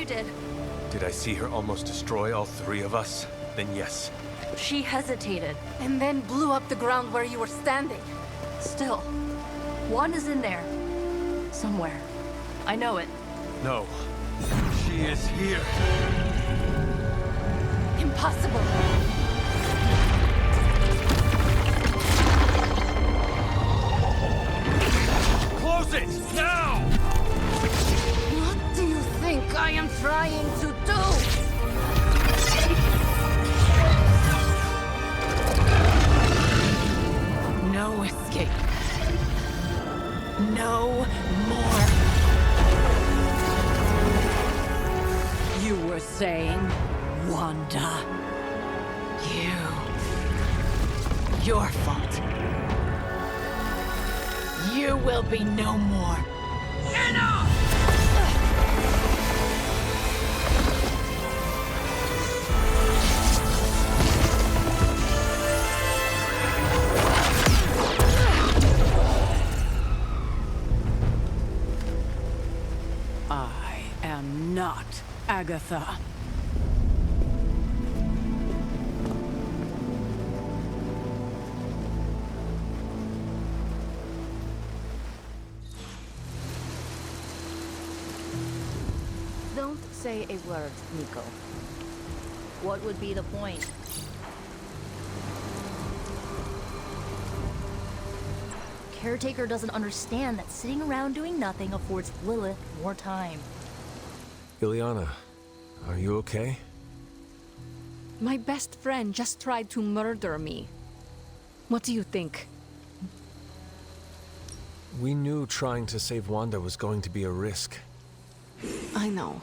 did. Did I see her almost destroy all three of us? Then yes. She hesitated. And then blew up the ground where you were standing. Still, Wanda's in there. Somewhere. I know it. No. She is here. Impossible. Close it! Now! What do you think I am trying to do? No escape. No more. You were saying, Wanda. Your fault. You will be no more. Enough! I am not Agatha. Don't say a word, Nico. What would be the point? Caretaker doesn't understand that sitting around doing nothing affords Lilith more time. Ileana, are you okay? My best friend just tried to murder me. What do you think? We knew trying to save Wanda was going to be a risk. I know.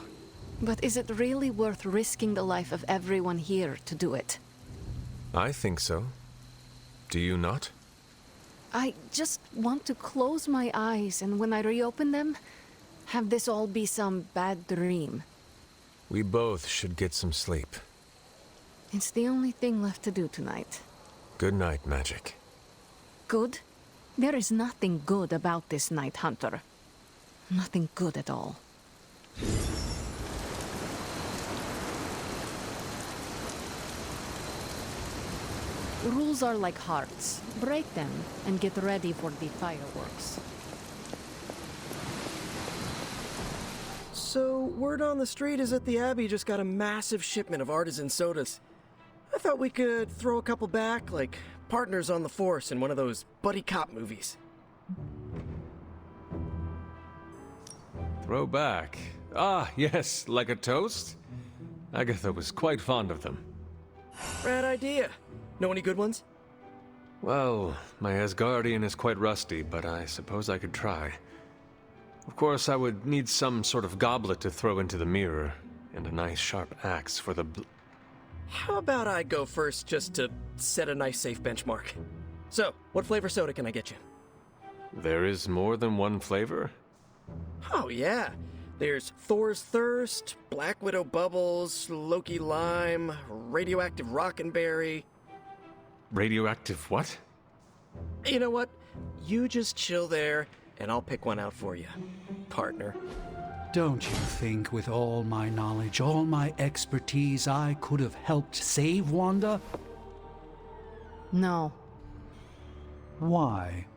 But is it really worth risking the life of everyone here to do it? I think so. Do you not? I just want to close my eyes, and when I reopen them, have this all be some bad dream. We both should get some sleep. It's the only thing left to do tonight. Good night, Magic. Good? There is nothing good about this night, Hunter. Nothing good at all. Rules are like hearts. Break them and get ready for the fireworks. So, word on the street is that the Abbey just got a massive shipment of artisan sodas. I thought we could throw a couple back, like partners on the force in one of those buddy cop movies. Throw back. Ah, yes, like a toast? Agatha was quite fond of them. Rad idea. Know any good ones? Well, my Asgardian is quite rusty, but I suppose I could try. Of course, I would need some sort of goblet to throw into the mirror, and a nice sharp axe for the How about I go first just to set a nice safe benchmark? So, what flavor soda can I get you? There is more than one flavor? Oh yeah. There's Thor's Thirst, Black Widow Bubbles, Loki Lime, Radioactive Rockenberry. Radioactive what? You know what? You just chill there, and I'll pick one out for you, partner. Don't you think with all my knowledge, all my expertise, I could have helped save Wanda? No. Why?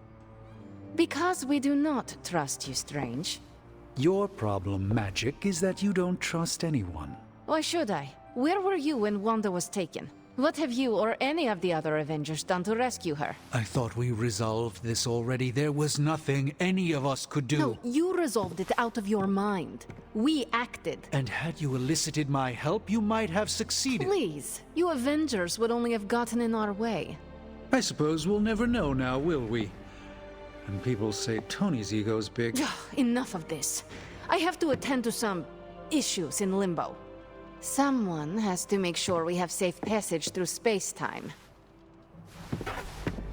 Because we do not trust you, Strange. Your problem, Magic, is that you don't trust anyone. Why should I? Where were you when Wanda was taken? What have you or any of the other Avengers done to rescue her? I thought we resolved this already. There was nothing any of us could do. No, you resolved it out of your mind. We acted. And had you elicited my help, you might have succeeded. Please, you Avengers would only have gotten in our way. I suppose we'll never know now, will we? And people say Tony's ego's big. Enough of this. I have to attend to some issues in Limbo. Someone has to make sure we have safe passage through space-time.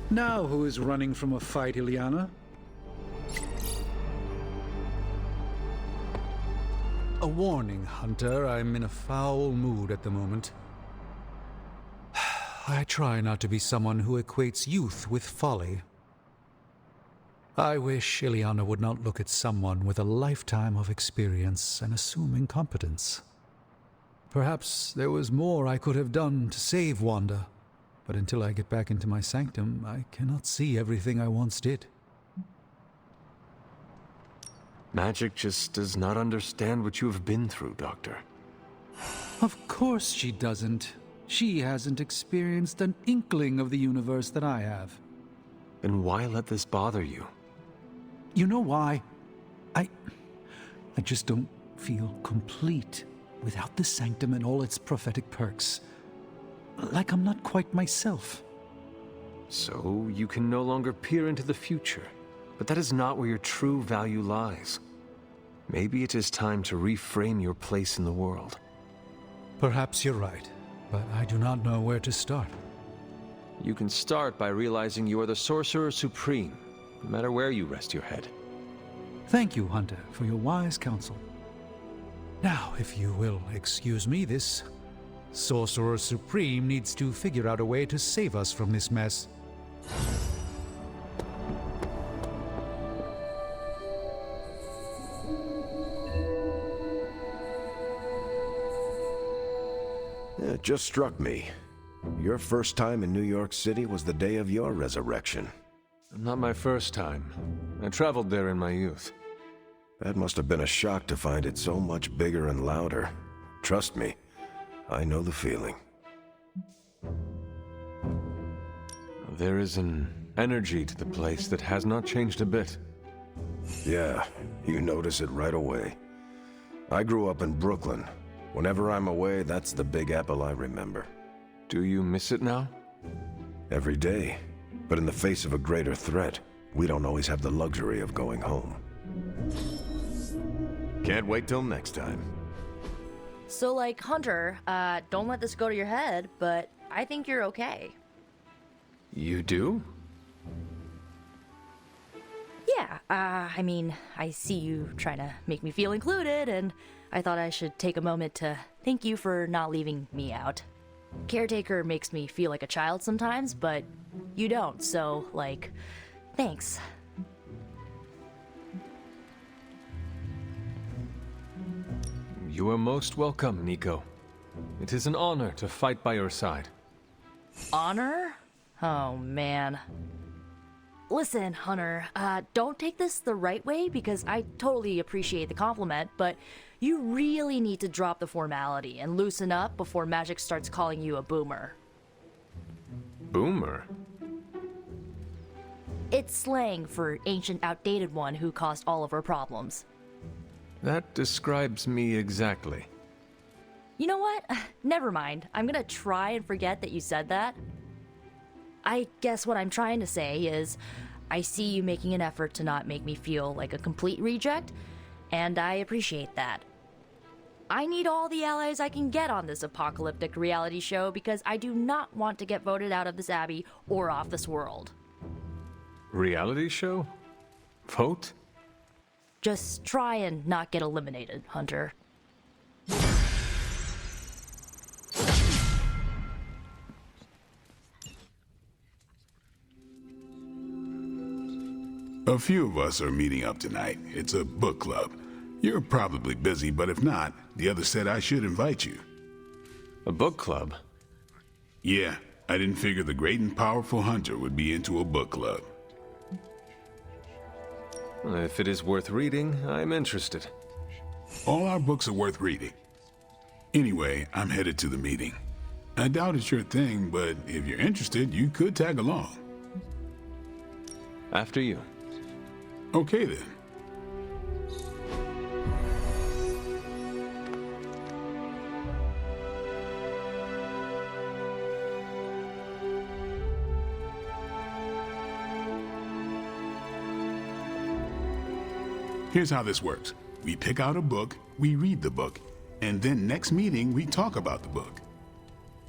Now who is running from a fight, Ileana? A warning, Hunter. I'm in a foul mood at the moment. I try not to be someone who equates youth with folly. I wish Ileana would not look at someone with a lifetime of experience and assume incompetence. Perhaps there was more I could have done to save Wanda, but until I get back into my sanctum, I cannot see everything I once did. Magic just does not understand what you have been through, Doctor. Of course she doesn't. She hasn't experienced an inkling of the universe that I have. Then why let this bother you? You know why? I just don't feel complete without the sanctum and all its prophetic perks. Like I'm not quite myself. So you can no longer peer into the future. But that is not where your true value lies. Maybe it is time to reframe your place in the world. Perhaps you're right, but I do not know where to start. You can start by realizing you are the Sorcerer Supreme, no matter where you rest your head. Thank you, Hunter, for your wise counsel. Now, if you will excuse me, this Sorcerer Supreme needs to figure out a way to save us from this mess. It just struck me. Your first time in New York City was the day of your resurrection. Not my first time. I traveled there in my youth. That must have been a shock to find it so much bigger and louder. Trust me, I know the feeling. There is an energy to the place that has not changed a bit. Yeah, you notice it right away. I grew up in Brooklyn. Whenever I'm away, that's the Big Apple I remember. Do you miss it now? Every day. But in the face of a greater threat, we don't always have the luxury of going home. Can't wait till next time. So, like, Hunter, don't let this go to your head, but I think you're okay. You do? Yeah, I mean, I see you trying to make me feel included, and I thought I should take a moment to thank you for not leaving me out. Caretaker makes me feel like a child sometimes, but you don't, so, like, thanks. You are most welcome, Nico. It is an honor to fight by your side. Honor? Oh, man. Listen, Hunter, don't take this the right way because I totally appreciate the compliment, but you really need to drop the formality and loosen up before magic starts calling you a boomer. Boomer? It's slang for ancient, outdated one who caused all of our problems. That describes me exactly. You know what? Never mind. I'm gonna try and forget that you said that. I guess what I'm trying to say is, I see you making an effort to not make me feel like a complete reject, and I appreciate that. I need all the allies I can get on this apocalyptic reality show because I do not want to get voted out of this abbey or off this world. Reality show? Vote? Just try and not get eliminated, Hunter. A few of us are meeting up tonight. It's a book club. You're probably busy, but if not, the others said I should invite you. A book club? Yeah, I didn't figure the great and powerful Hunter would be into a book club. If it is worth reading, I'm interested. All our books are worth reading. Anyway, I'm headed to the meeting. I doubt it's your thing, but if you're interested, you could tag along. After you. Okay then. Here's how this works. We pick out a book, we read the book, and then next meeting we talk about the book.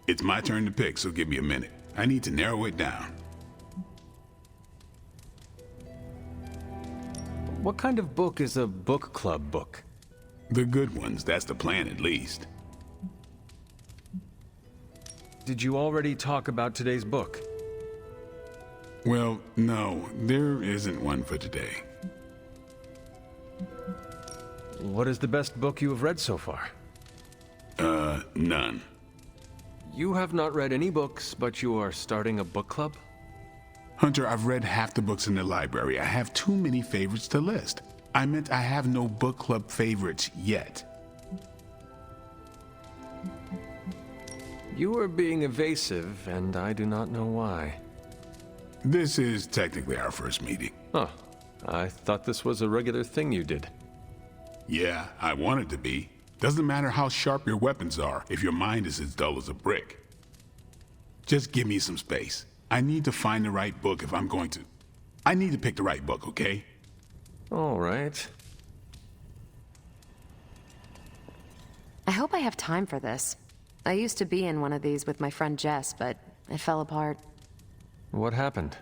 It's my turn to pick, so give me a minute. I need to narrow it down. What kind of book is a book club book? The good ones, that's the plan at least. Did you already talk about today's book? Well, no, there isn't one for today. What is the best book you have read so far? None. You have not read any books, but you are starting a book club? Hunter, I've read half the books in the library. I have too many favorites to list. I meant I have no book club favorites yet. You are being evasive, and I do not know why. This is technically our first meeting. Huh. I thought this was a regular thing you did. Yeah, I want it to be. Doesn't matter how sharp your weapons are if your mind is as dull as a brick. Just give me some space. I need to find the right book if I'm going to. I need to pick the right book, okay? All right. I hope I have time for this. I used to be in one of these with my friend Jess, but it fell apart. What happened?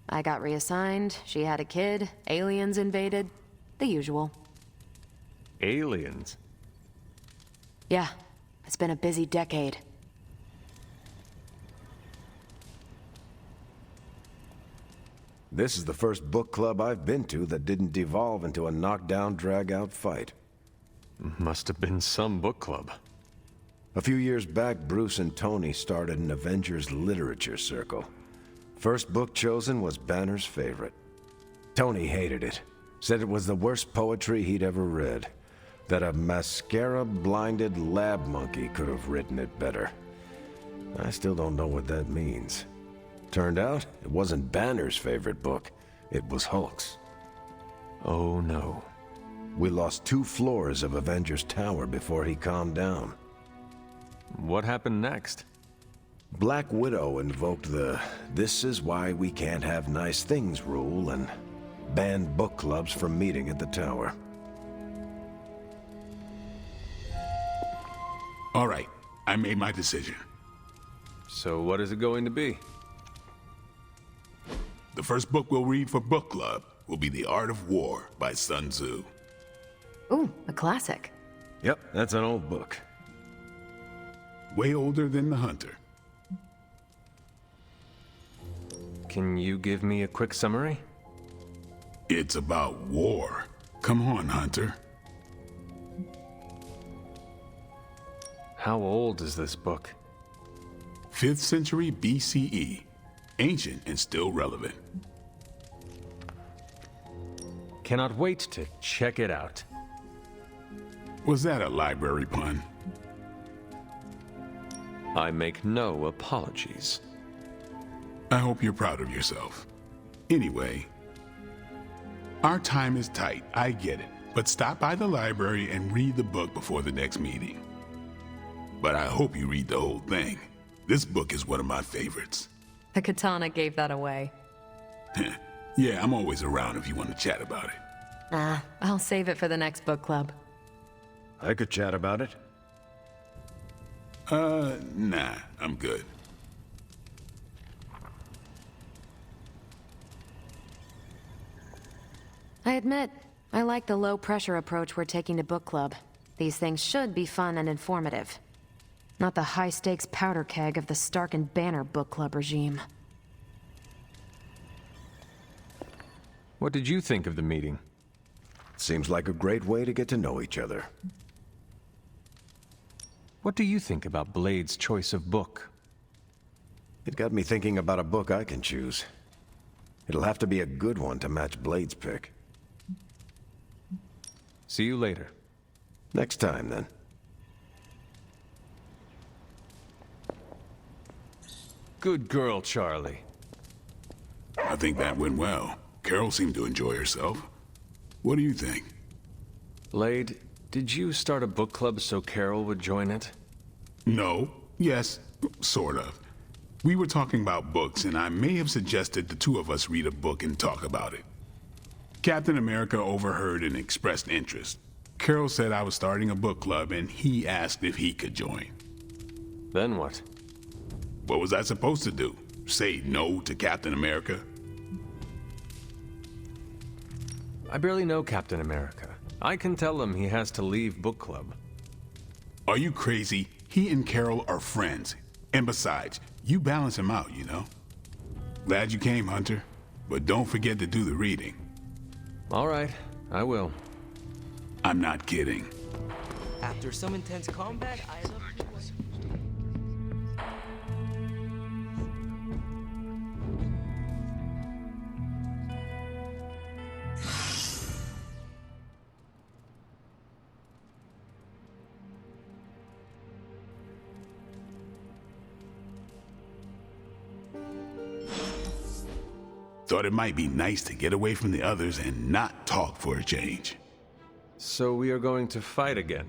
I got reassigned, she had a kid, aliens invaded. The usual. Aliens? Yeah, it's been a busy decade. This is the first book club I've been to that didn't devolve into a knockdown, drag-out fight. Must have been some book club. A few years back, Bruce and Tony started an Avengers literature circle. First book chosen was Banner's favorite. Tony hated it. Said it was the worst poetry he'd ever read. That a mascara-blinded lab monkey could have written it better. I still don't know what that means. Turned out, it wasn't Banner's favorite book. It was Hulk's. Oh no. We lost 2 floors of Avengers Tower before he calmed down. What happened next? Black Widow invoked the "this is why we can't have nice things" rule and banned book clubs from meeting at the tower. All right, I made my decision. So what is it going to be? The first book we'll read for book club will be The Art of War by Sun Tzu. Ooh, a classic. Yep, that's an old book. Way older than The Hunter. Can you give me a quick summary? It's about war. Come on, Hunter. How old is this book? 5th century BCE. Ancient and still relevant. Cannot wait to check it out. Was that a library pun? I make no apologies. I hope you're proud of yourself. Anyway, our time is tight, I get it. But stop by the library and read the book before the next meeting. But I hope you read the whole thing. This book is one of my favorites. The katana gave that away. Yeah, I'm always around if you want to chat about it. Nah, I'll save it for the next book club. I could chat about it. Nah, I'm good. I admit, I like the low-pressure approach we're taking to book club. These things should be fun and informative. Not the high-stakes powder keg of the Stark and Banner book club regime. What did you think of the meeting? Seems like a great way to get to know each other. What do you think about Blade's choice of book? It got me thinking about a book I can choose. It'll have to be a good one to match Blade's pick. See you later. Next time, then. Good girl, Charlie. I think that went well. Carol seemed to enjoy herself. What do you think? Blade, did you start a book club so Carol would join it? No. Yes, sort of. We were talking about books, and I may have suggested the 2 of us read a book and talk about it. Captain America overheard and expressed interest. Carol said I was starting a book club, and he asked if he could join. Then what? What was I supposed to do? Say no to Captain America? I barely know Captain America. I can tell him he has to leave book club. Are you crazy? He and Carol are friends. And besides, you balance him out, you know? Glad you came, Hunter. But don't forget to do the reading. All right, I will. I'm not kidding. After some intense combat, I love to... Thought it might be nice to get away from the others and not talk for a change. So we are going to fight again.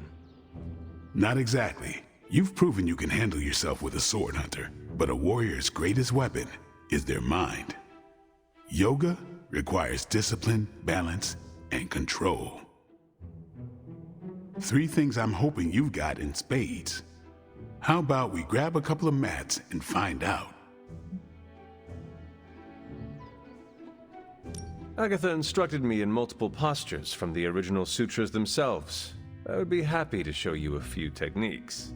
Not exactly. You've proven you can handle yourself with a sword, Hunter. But a warrior's greatest weapon is their mind. Yoga requires discipline, balance, and control. 3 things I'm hoping you've got in spades. How about we grab a couple of mats and find out? Agatha instructed me in multiple postures from the original sutras themselves. I would be happy to show you a few techniques.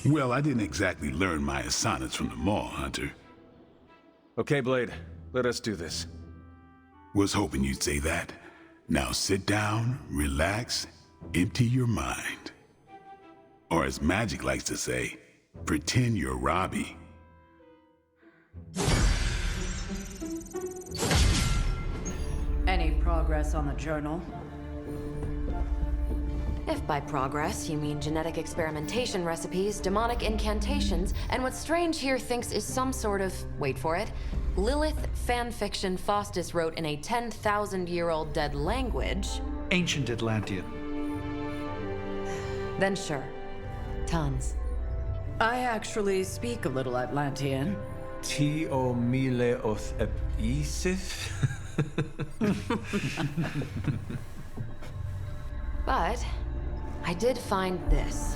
Well, I didn't exactly learn my asanas from the mall, Hunter. Okay, Blade, let us do this. Was hoping you'd say that. Now sit down, relax, empty your mind. Or as Magic likes to say, pretend you're Robbie. Any progress on the journal? If by progress you mean genetic experimentation recipes, demonic incantations, and what Strange here thinks is some sort of, wait for it, Lilith fanfiction Faustus wrote in a 10,000-year-old dead language... Ancient Atlantean. Then sure. Tons. I actually speak a little Atlantean. Tio mile oth ep isif? But I did find this.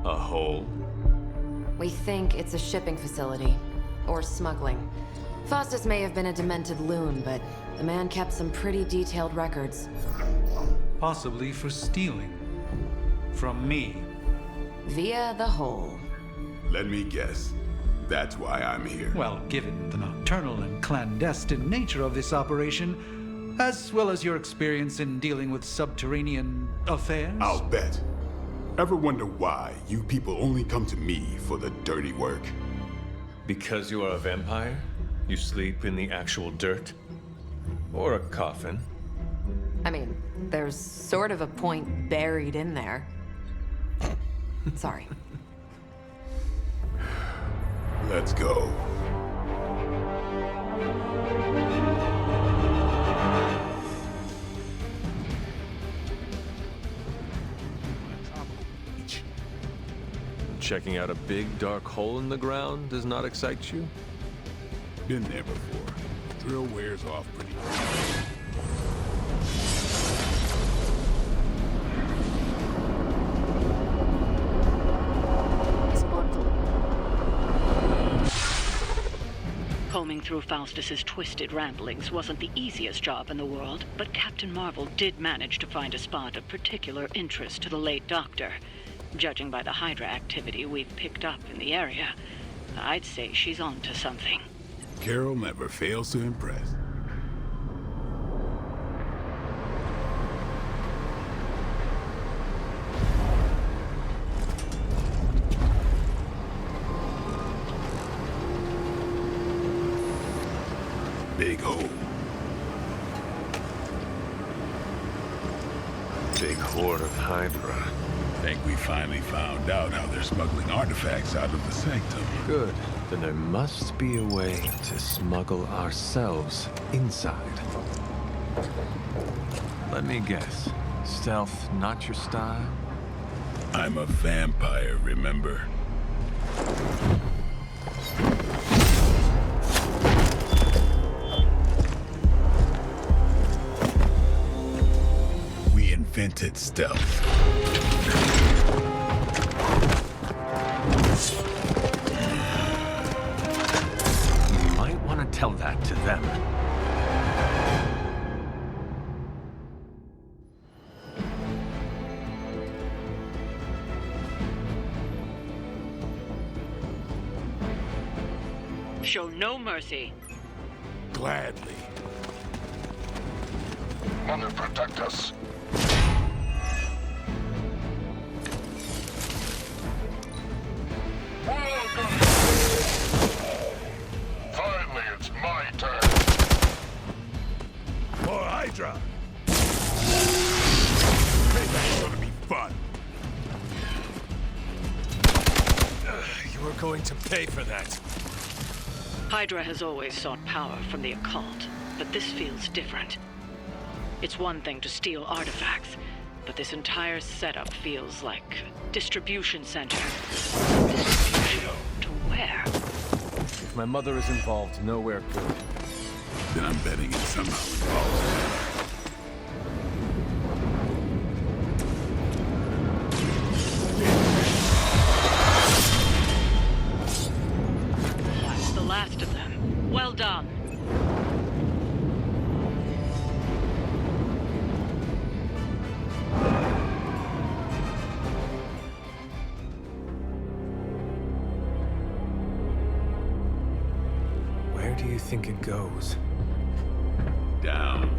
A hole? We think it's a shipping facility. Or smuggling. Faustus may have been a demented loon, but the man kept some pretty detailed records. Possibly for stealing. From me. Via the hole. Let me guess. That's why I'm here. Well, given the nocturnal and clandestine nature of this operation, as well as your experience in dealing with subterranean affairs... I'll bet. Ever wonder why you people only come to me for the dirty work? Because you are a vampire? You sleep in the actual dirt? Or a coffin? I mean, there's sort of a point buried in there. Sorry. Let's go. Checking out a big dark hole in the ground does not excite you? Been there before. Thrill wears off pretty quick. Combing through Faustus's twisted ramblings wasn't the easiest job in the world, but Captain Marvel did manage to find a spot of particular interest to the late Doctor. Judging by the Hydra activity we've picked up in the area, I'd say she's on to something. Carol never fails to impress. Big hole. Big horde of Hydra. Think we finally found out how they're smuggling artifacts out of the sanctum. Good. Then there must be a way to smuggle ourselves inside. Let me guess. Stealth not your style? I'm a vampire, remember? We invented stealth. You might want to tell that to them. show no mercy. Gladly. Mother, protect us. Finally, it's my turn. For Hydra! Payback's gonna be fun. You were going to pay for that. Hydra has always sought power from the occult, but this feels different. It's one thing to steal artifacts, but this entire setup feels like a distribution center. Distribution to where? If my mother is involved, nowhere good. Then I'm betting it somehow involves her. That's the last of them. Well done. Where do you think it goes? Down.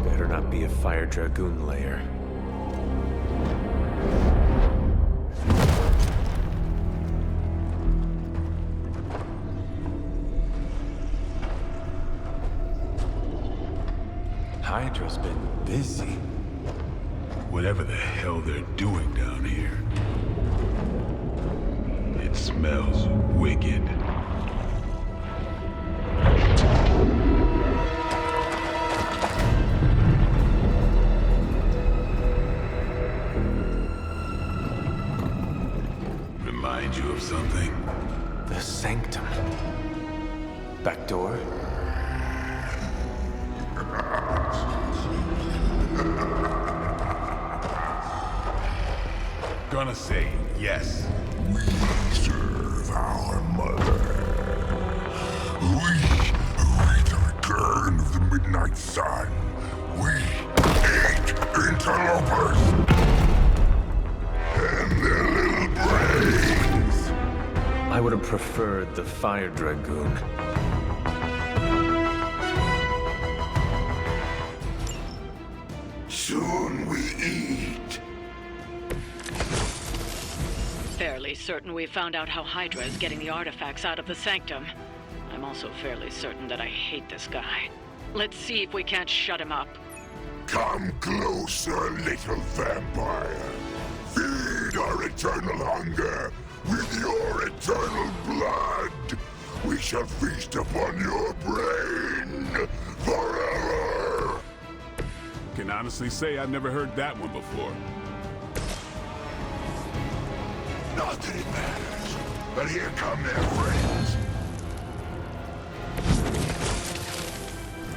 Better not be a fire dragoon lair. Hydra's been busy. Whatever the hell they're doing down here. It smells wicked. Remind you of something? The sanctum. Back door? Gonna say yes. We serve our mother. We await the return of the midnight sun. We hate interlopers and their little brains. I would have preferred the fire dragoon. Soon we eat. Fairly certain we found out how Hydra is getting the artifacts out of the sanctum. I'm also fairly certain that I hate this guy. Let's see if we can't shut him up. Come closer, little vampire. Feed our eternal hunger with your eternal blood. We shall feast upon your brain forever. Can honestly say I've never heard that one before. Not that it matters, but here come their friends.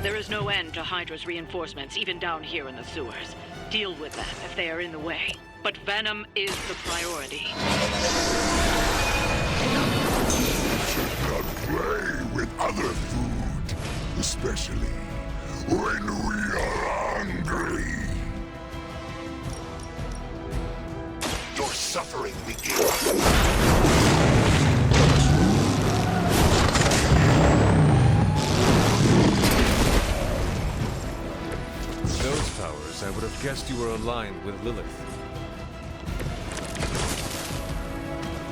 There is no end to Hydra's reinforcements, even down here in the sewers. Deal with them if they are in the way. But venom is the priority. Should not play with other food, especially when we are hungry. Your suffering begins. With those powers, I would have guessed you were aligned with Lilith.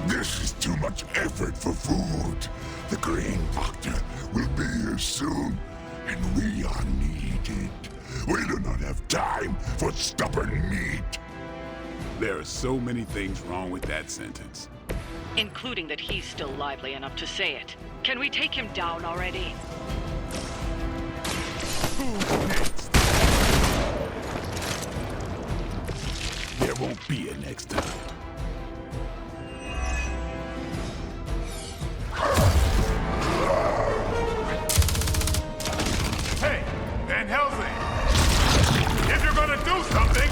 This is too much effort for food. The Green Doctor will be here soon, and we are needed. We do not have time for stubborn meat. There are so many things wrong with that sentence. Including that he's still lively enough to say it. Can we take him down already? Who's next? There won't be a next time. Hey, Van Helsing! If you're gonna do something,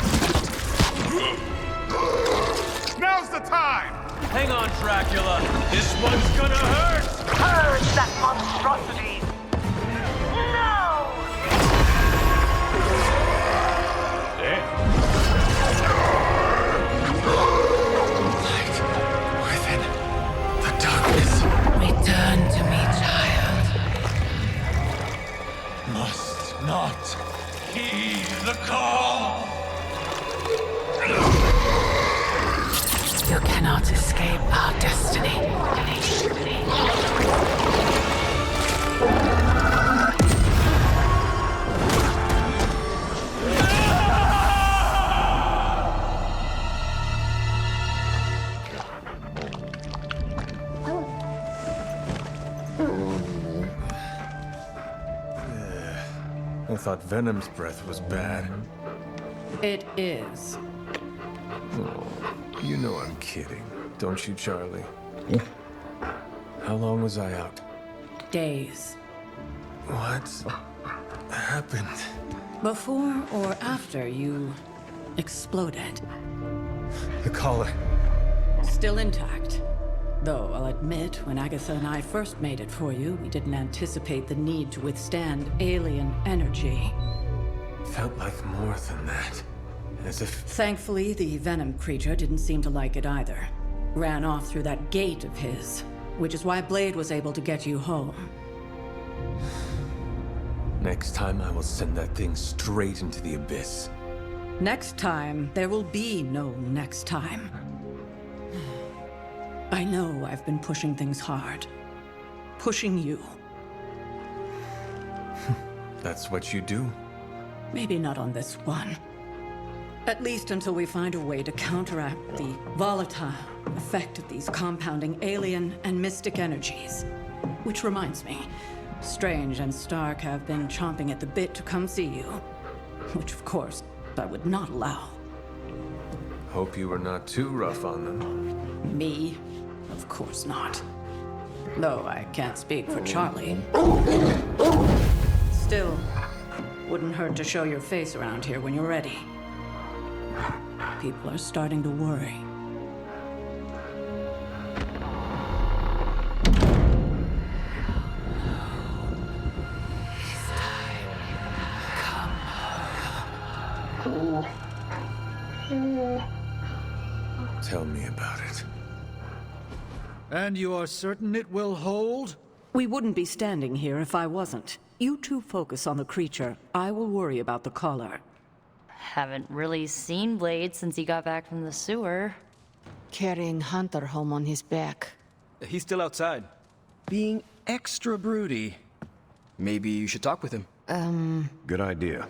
now's the time! Hang on, Dracula. This one's gonna hurt! Purge that monstrosity! No! Light within the darkness. Return. must not heed the call. You cannot escape our destiny. I thought Venom's breath was bad. It is. Oh, you know I'm kidding, don't you, Charlie? How long was I out? Days. What happened? Before or after you exploded. The collar. Still intact. Though I'll admit, when Agatha and I first made it for you, we didn't anticipate the need to withstand alien energy. Felt like more than that. As if... Thankfully, the venom creature didn't seem to like it either. Ran off through that gate of his, which is why Blade was able to get you home. Next time I will send that thing straight into the abyss. Next time, there will be no next time. I know I've been pushing things hard. Pushing you. That's what you do? Maybe not on this one. At least until we find a way to counteract the volatile effect of these compounding alien and mystic energies. Which reminds me, Strange and Stark have been chomping at the bit to come see you. Which, of course, I would not allow. Hope you were not too rough on them. Me? Of course not. Though I can't speak for Charlie. Still, wouldn't hurt to show your face around here when you're ready. People are starting to worry. Tell me about it. And you are certain it will hold? We wouldn't be standing here if I wasn't. You two focus on the creature. I will worry about the collar. Haven't really seen Blade since he got back from the sewer. Carrying Hunter home on his back. He's still outside. Being extra broody. Maybe you should talk with him. Good idea.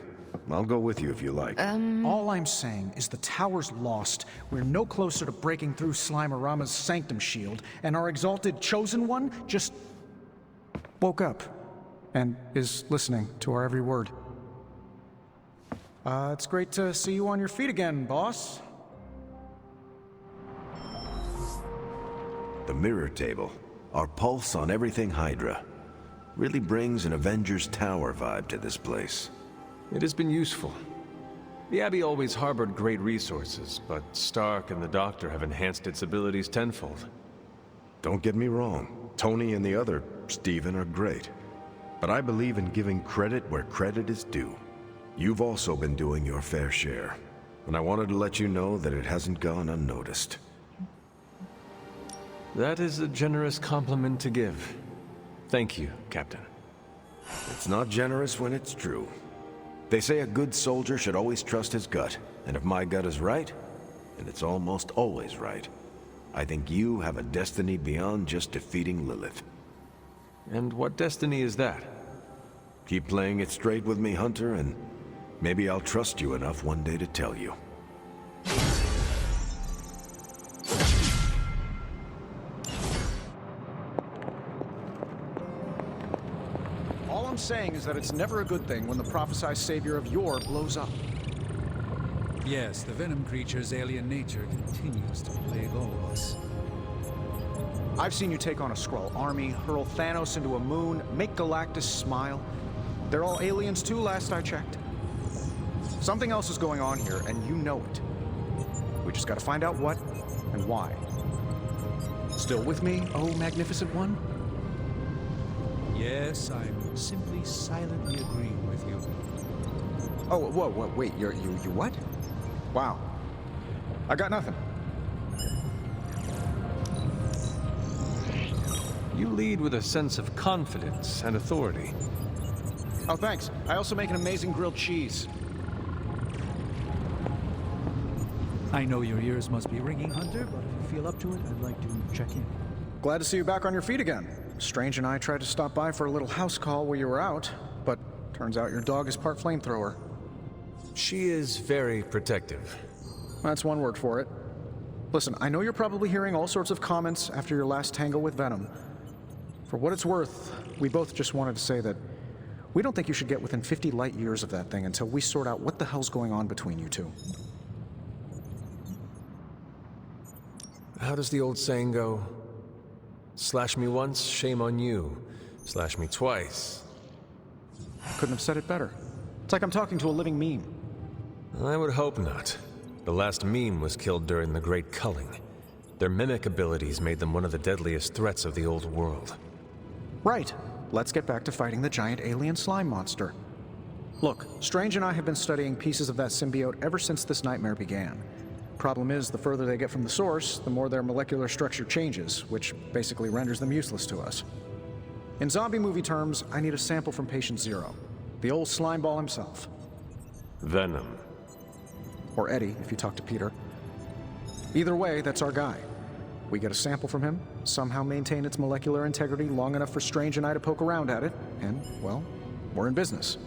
I'll go with you if you like. All I'm saying is the tower's lost. We're no closer to breaking through Slimerama's sanctum shield, and our exalted chosen one just woke up and is listening to our every word. It's great to see you on your feet again, boss. The mirror table, our pulse on everything Hydra, really brings an Avengers Tower vibe to this place. It has been useful. The Abbey always harbored great resources, but Stark and the Doctor have enhanced its abilities tenfold. Don't get me wrong, Tony and the other Stephen are great. But I believe in giving credit where credit is due. You've also been doing your fair share, and I wanted to let you know that it hasn't gone unnoticed. That is a generous compliment to give. Thank you, Captain. It's not generous when it's true. They say a good soldier should always trust his gut, and if my gut is right, and it's almost always right, I think you have a destiny beyond just defeating Lilith. And what destiny is that? Keep playing it straight with me, Hunter, and maybe I'll trust you enough one day to tell you. All I'm saying is that it's never a good thing when the prophesied savior of yore blows up. Yes, the venom creature's alien nature continues to plague all of us. I've seen you take on a Skrull army, hurl Thanos into a moon, make Galactus smile. They're all aliens too, last I checked. Something else is going on here, and you know it. We just gotta find out what and why. Still with me, oh magnificent one? Yes, I'm simply silently agreeing with you. Oh, whoa, wait, you what? Wow. I got nothing. You lead with a sense of confidence and authority. Oh, thanks. I also make an amazing grilled cheese. I know your ears must be ringing, Hunter, but if you feel up to it, I'd like to check in. Glad to see you back on your feet again. Strange and I tried to stop by for a little house call while you were out, but turns out your dog is part flamethrower. She is very protective. That's one word for it. Listen, I know you're probably hearing all sorts of comments after your last tangle with Venom. For what it's worth, we both just wanted to say that we don't think you should get within 50 light years of that thing until we sort out what the hell's going on between you two. How does the old saying go? Slash me once, shame on you. Slash me twice. Couldn't have said it better. It's like I'm talking to a living meme. I would hope not. The last meme was killed during the Great Culling. Their mimic abilities made them one of the deadliest threats of the old world. Right. Let's get back to fighting the giant alien slime monster. Look, Strange and I have been studying pieces of that symbiote ever since this nightmare began. Problem is, the further they get from the source, the more their molecular structure changes, which basically renders them useless to us. In zombie movie terms, I need a sample from Patient Zero. The old slime ball himself. Venom. Or Eddie, if you talk to Peter. Either way, that's our guy. We get a sample from him, somehow maintain its molecular integrity long enough for Strange and I to poke around at it, and, well, we're in business.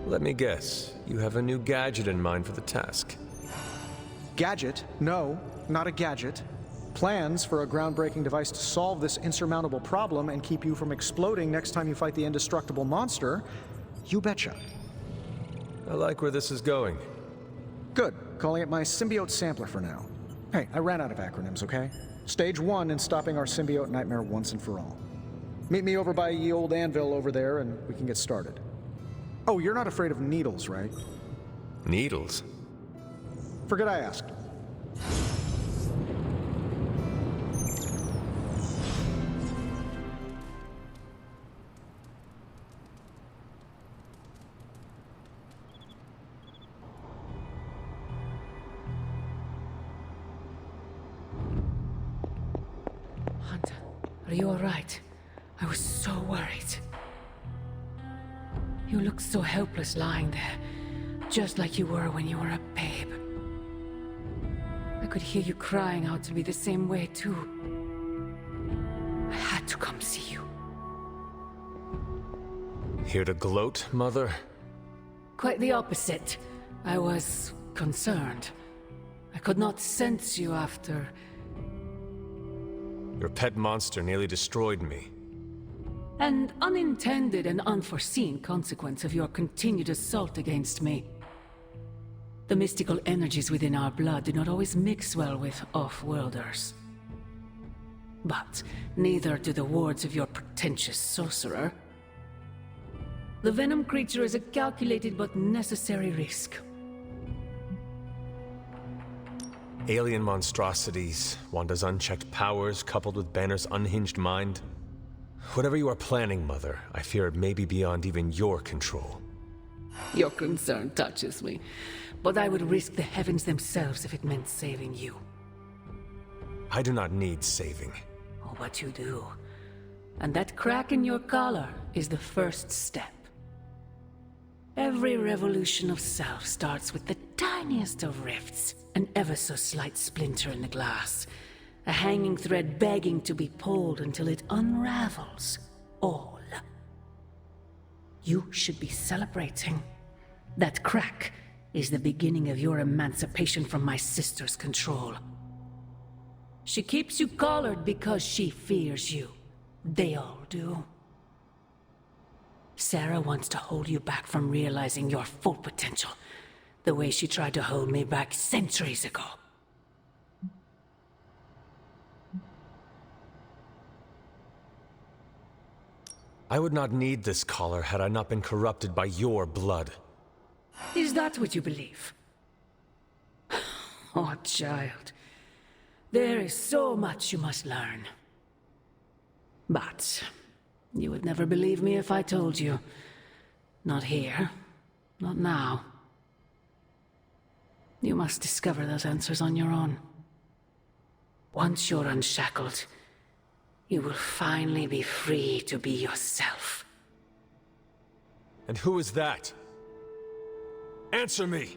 Let me guess. You have a new gadget in mind for the task. Gadget? No, not a gadget. Plans for a groundbreaking device to solve this insurmountable problem and keep you from exploding next time you fight the indestructible monster? You betcha. I like where this is going. Good. Calling it my symbiote sampler for now. Hey, I ran out of acronyms, okay? Stage 1 in stopping our symbiote nightmare once and for all. Meet me over by ye old anvil over there and we can get started. Oh, you're not afraid of needles, right? Needles? Forget I asked. Hunter, are you all right? I was so worried. You looked so helpless lying there, just like you were when you were a babe. I could hear you crying out to be the same way, too. I had to come see you. Here to gloat, Mother? Quite the opposite. I was concerned. I could not sense you after... Your pet monster nearly destroyed me. An unintended and unforeseen consequence of your continued assault against me. The mystical energies within our blood do not always mix well with off-worlders. But neither do the wards of your pretentious sorcerer. The venom creature is a calculated but necessary risk. Alien monstrosities, Wanda's unchecked powers coupled with Banner's unhinged mind. Whatever you are planning, Mother, I fear it may be beyond even your control. Your concern touches me, but I would risk the heavens themselves if it meant saving you. I do not need saving. Oh, but you do. And that crack in your collar is the first step. Every revolution of self starts with the tiniest of rifts, an ever so slight splinter in the glass. A hanging thread begging to be pulled until it unravels all. You should be celebrating. That crack is the beginning of your emancipation from my sister's control. She keeps you collared because she fears you. They all do. Sarah wants to hold you back from realizing your full potential, the way she tried to hold me back centuries ago. I would not need this collar had I not been corrupted by your blood. Is that what you believe? Oh, child. There is so much you must learn. But you would never believe me if I told you. Not here. Not now. You must discover those answers on your own. Once you're unshackled, you will finally be free to be yourself. And who is that? Answer me!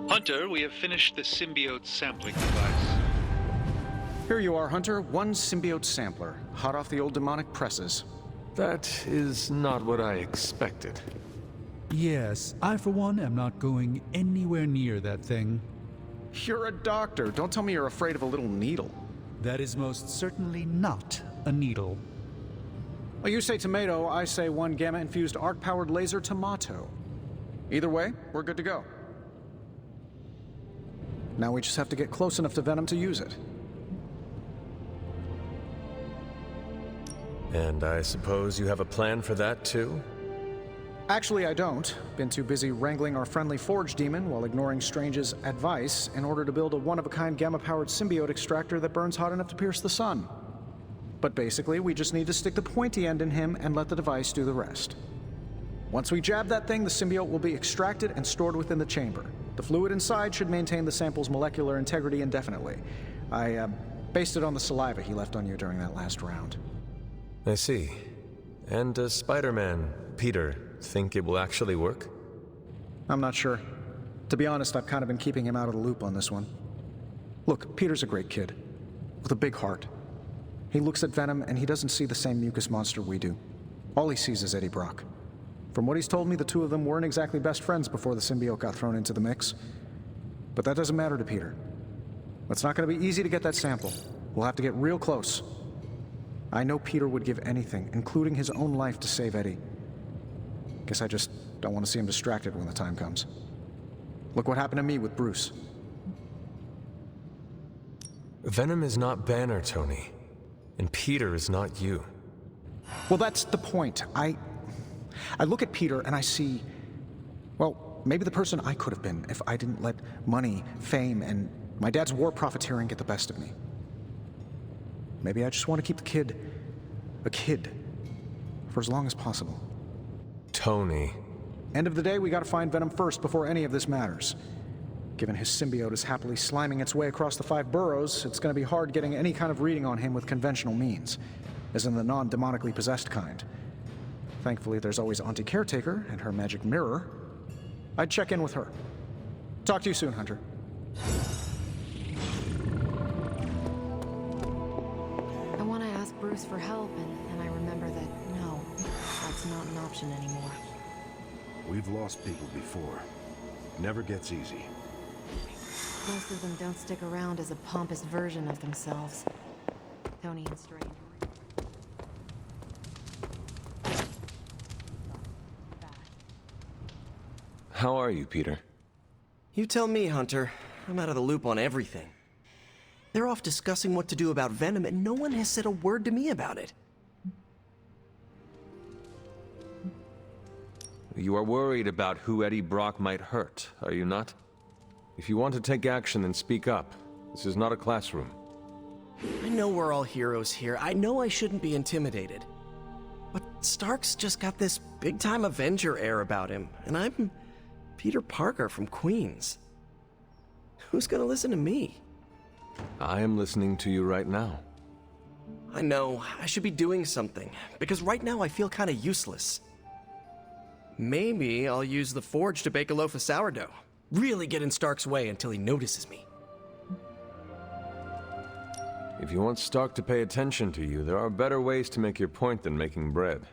Hunter, we have finished the symbiote sampling device. Here you are, Hunter. One symbiote sampler, hot off the old demonic presses. That is not what I expected. Yes, I for one am not going anywhere near that thing. You're a doctor. Don't tell me you're afraid of a little needle. That is most certainly not a needle. Well, you say tomato, I say one gamma-infused arc-powered laser tomato. Either way, we're good to go. Now we just have to get close enough to Venom to use it. And I suppose you have a plan for that, too? Actually, I don't. Been too busy wrangling our friendly Forge demon while ignoring Strange's advice in order to build a one-of-a-kind gamma-powered symbiote extractor that burns hot enough to pierce the sun. But basically, we just need to stick the pointy end in him and let the device do the rest. Once we jab that thing, the symbiote will be extracted and stored within the chamber. The fluid inside should maintain the sample's molecular integrity indefinitely. I based it on the saliva he left on you during that last round. I see. And does Spider-Man, Peter, think it will actually work? I'm not sure. To be honest, I've kind of been keeping him out of the loop on this one. Look, Peter's a great kid, with a big heart. He looks at Venom and he doesn't see the same mucus monster we do. All he sees is Eddie Brock. From what he's told me, the two of them weren't exactly best friends before the symbiote got thrown into the mix. But that doesn't matter to Peter. It's not going to be easy to get that sample. We'll have to get real close. I know Peter would give anything, including his own life, to save Eddie. Guess I just don't want to see him distracted when the time comes. Look what happened to me with Bruce. Venom is not Banner, Tony. And Peter is not you. Well, that's the point. I look at Peter and I see, well, maybe the person I could have been if I didn't let money, fame, and my dad's war profiteering get the best of me. Maybe I just want to keep the kid a kid for as long as possible. Tony. End of the day, we gotta find Venom first before any of this matters. Given his symbiote is happily sliming its way across the 5 boroughs, it's gonna be hard getting any kind of reading on him with conventional means, as in the non-demonically possessed kind. Thankfully, there's always Auntie Caretaker and her magic mirror. I'd check in with her. Talk to you soon, Hunter. I want to ask Bruce for help, and I remember that, no, that's not an option anymore. We've lost people before. Never gets easy. Most of them don't stick around as a pompous version of themselves. Tony and Strange. How are you, Peter? You tell me, Hunter. I'm out of the loop on everything. They're off discussing what to do about Venom, and no one has said a word to me about it. You are worried about who Eddie Brock might hurt, are you not? If you want to take action, then speak up. This is not a classroom. I know we're all heroes here. I know I shouldn't be intimidated. But Stark's just got this big-time Avenger air about him, and I'm Peter Parker from Queens. Who's gonna listen to me? I am listening to you right now. I know, I should be doing something, because right now I feel kinda useless. Maybe I'll use the Forge to bake a loaf of sourdough. Really get in Stark's way until he notices me. If you want Stark to pay attention to you, there are better ways to make your point than making bread.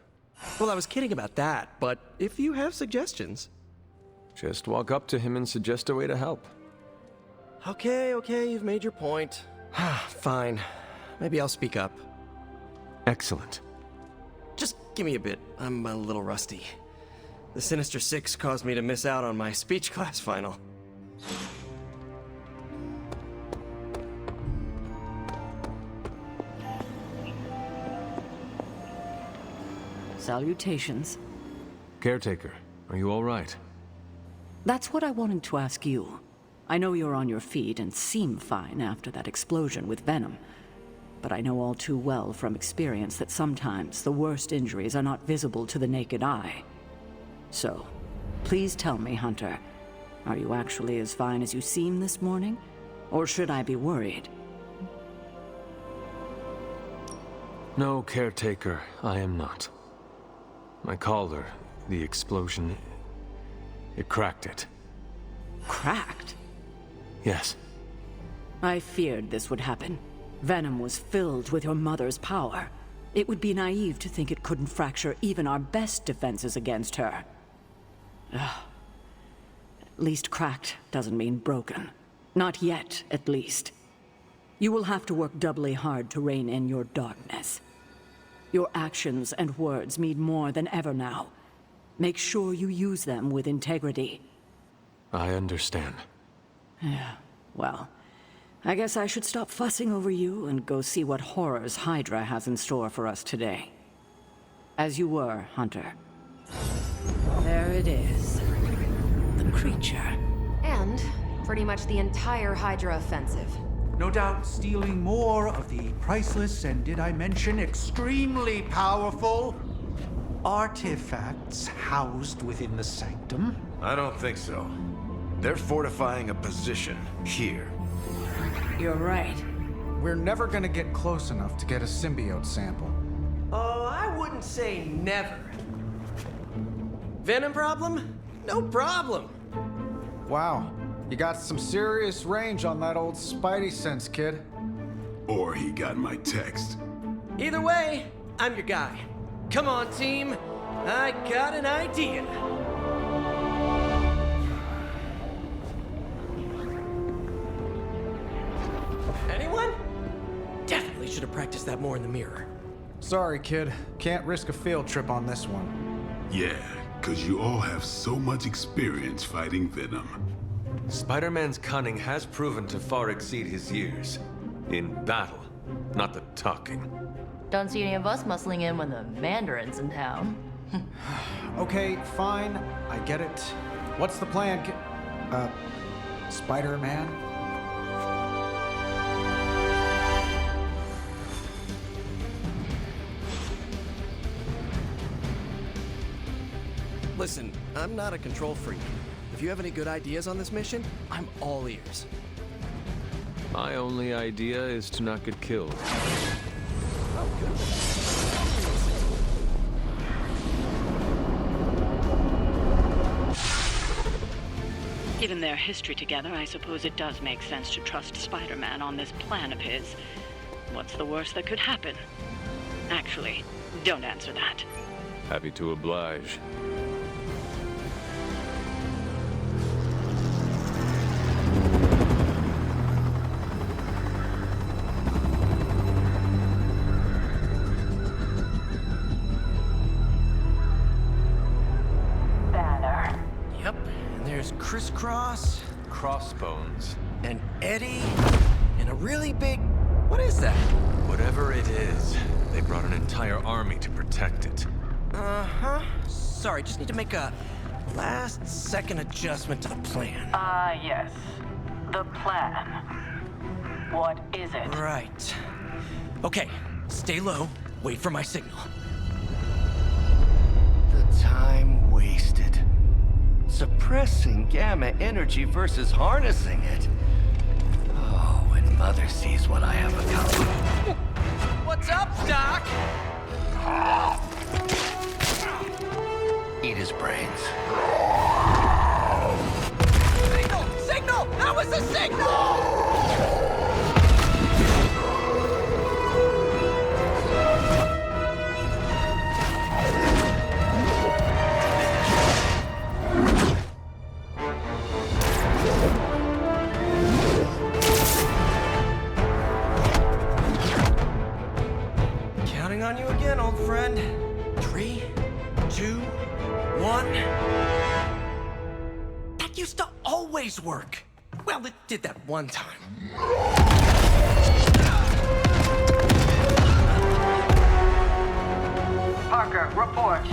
Well, I was kidding about that, but if you have suggestions... Just walk up to him and suggest a way to help. Okay, you've made your point. Fine. Maybe I'll speak up. Excellent. Just give me a bit. I'm a little rusty. The Sinister Six caused me to miss out on my speech class final. Salutations. Caretaker, are you all right? That's what I wanted to ask you. I know you're on your feet and seem fine after that explosion with Venom. but I know all too well from experience that sometimes the worst injuries are not visible to the naked eye. So, please tell me, Hunter, are you actually as fine as you seem this morning? Or should I be worried? No, caretaker, I am not. My collar, the explosion, it cracked it. Cracked? Yes. I feared this would happen. Venom was filled with your mother's power. It would be naive to think it couldn't fracture even our best defenses against her. Ugh. At least cracked doesn't mean broken. Not yet, at least. You will have to work doubly hard to rein in your darkness. Your actions and words mean more than ever now. Make sure you use them with integrity. I understand. Yeah, well, I guess I should stop fussing over you and go see what horrors Hydra has in store for us today. As you were, Hunter. There it is. The creature. And pretty much the entire Hydra offensive. No doubt stealing more of the priceless and, did I mention, extremely powerful artifacts housed within the sanctum? I don't think so. They're fortifying a position here. You're right. We're never gonna get close enough to get a symbiote sample. Oh, I wouldn't say never. Venom problem? No problem. Wow, you got some serious range on that old Spidey sense, kid. Or he got my text. Either way, I'm your guy. Come on, team. I got an idea. Anyone? Definitely should have practiced that more in the mirror. Sorry, kid. Can't risk a field trip on this one. Yeah, 'cause you all have so much experience fighting Venom. Spider-Man's cunning has proven to far exceed his years. In battle, not the talking. Don't see any of us muscling in when the Mandarin's in town. Okay, fine. I get it. What's the plan, Spider-Man? Listen, I'm not a control freak. If you have any good ideas on this mission, I'm all ears. My only idea is to not get killed. Oh, goodness. Given their history together, I suppose it does make sense to trust Spider-Man on this plan of his. What's the worst that could happen? Actually, don't answer that. Happy to oblige. Yep, and there's Crisscross. Crossbones. And Eddie. And a really big... What is that? Whatever it is, they brought an entire army to protect it. Uh-huh. Sorry, just need to make a last-second adjustment to the plan. Yes. The plan. What is it? Right. Okay, stay low. Wait for my signal. The time wasted. Suppressing gamma energy versus harnessing it. Oh, when Mother sees what I have accomplished. What's up, Doc? Eat his brains. Signal! Signal! That was the signal! Counting on you again, old friend. 3, 2, 1. That used to always work. Well, it did that one time. Parker, report.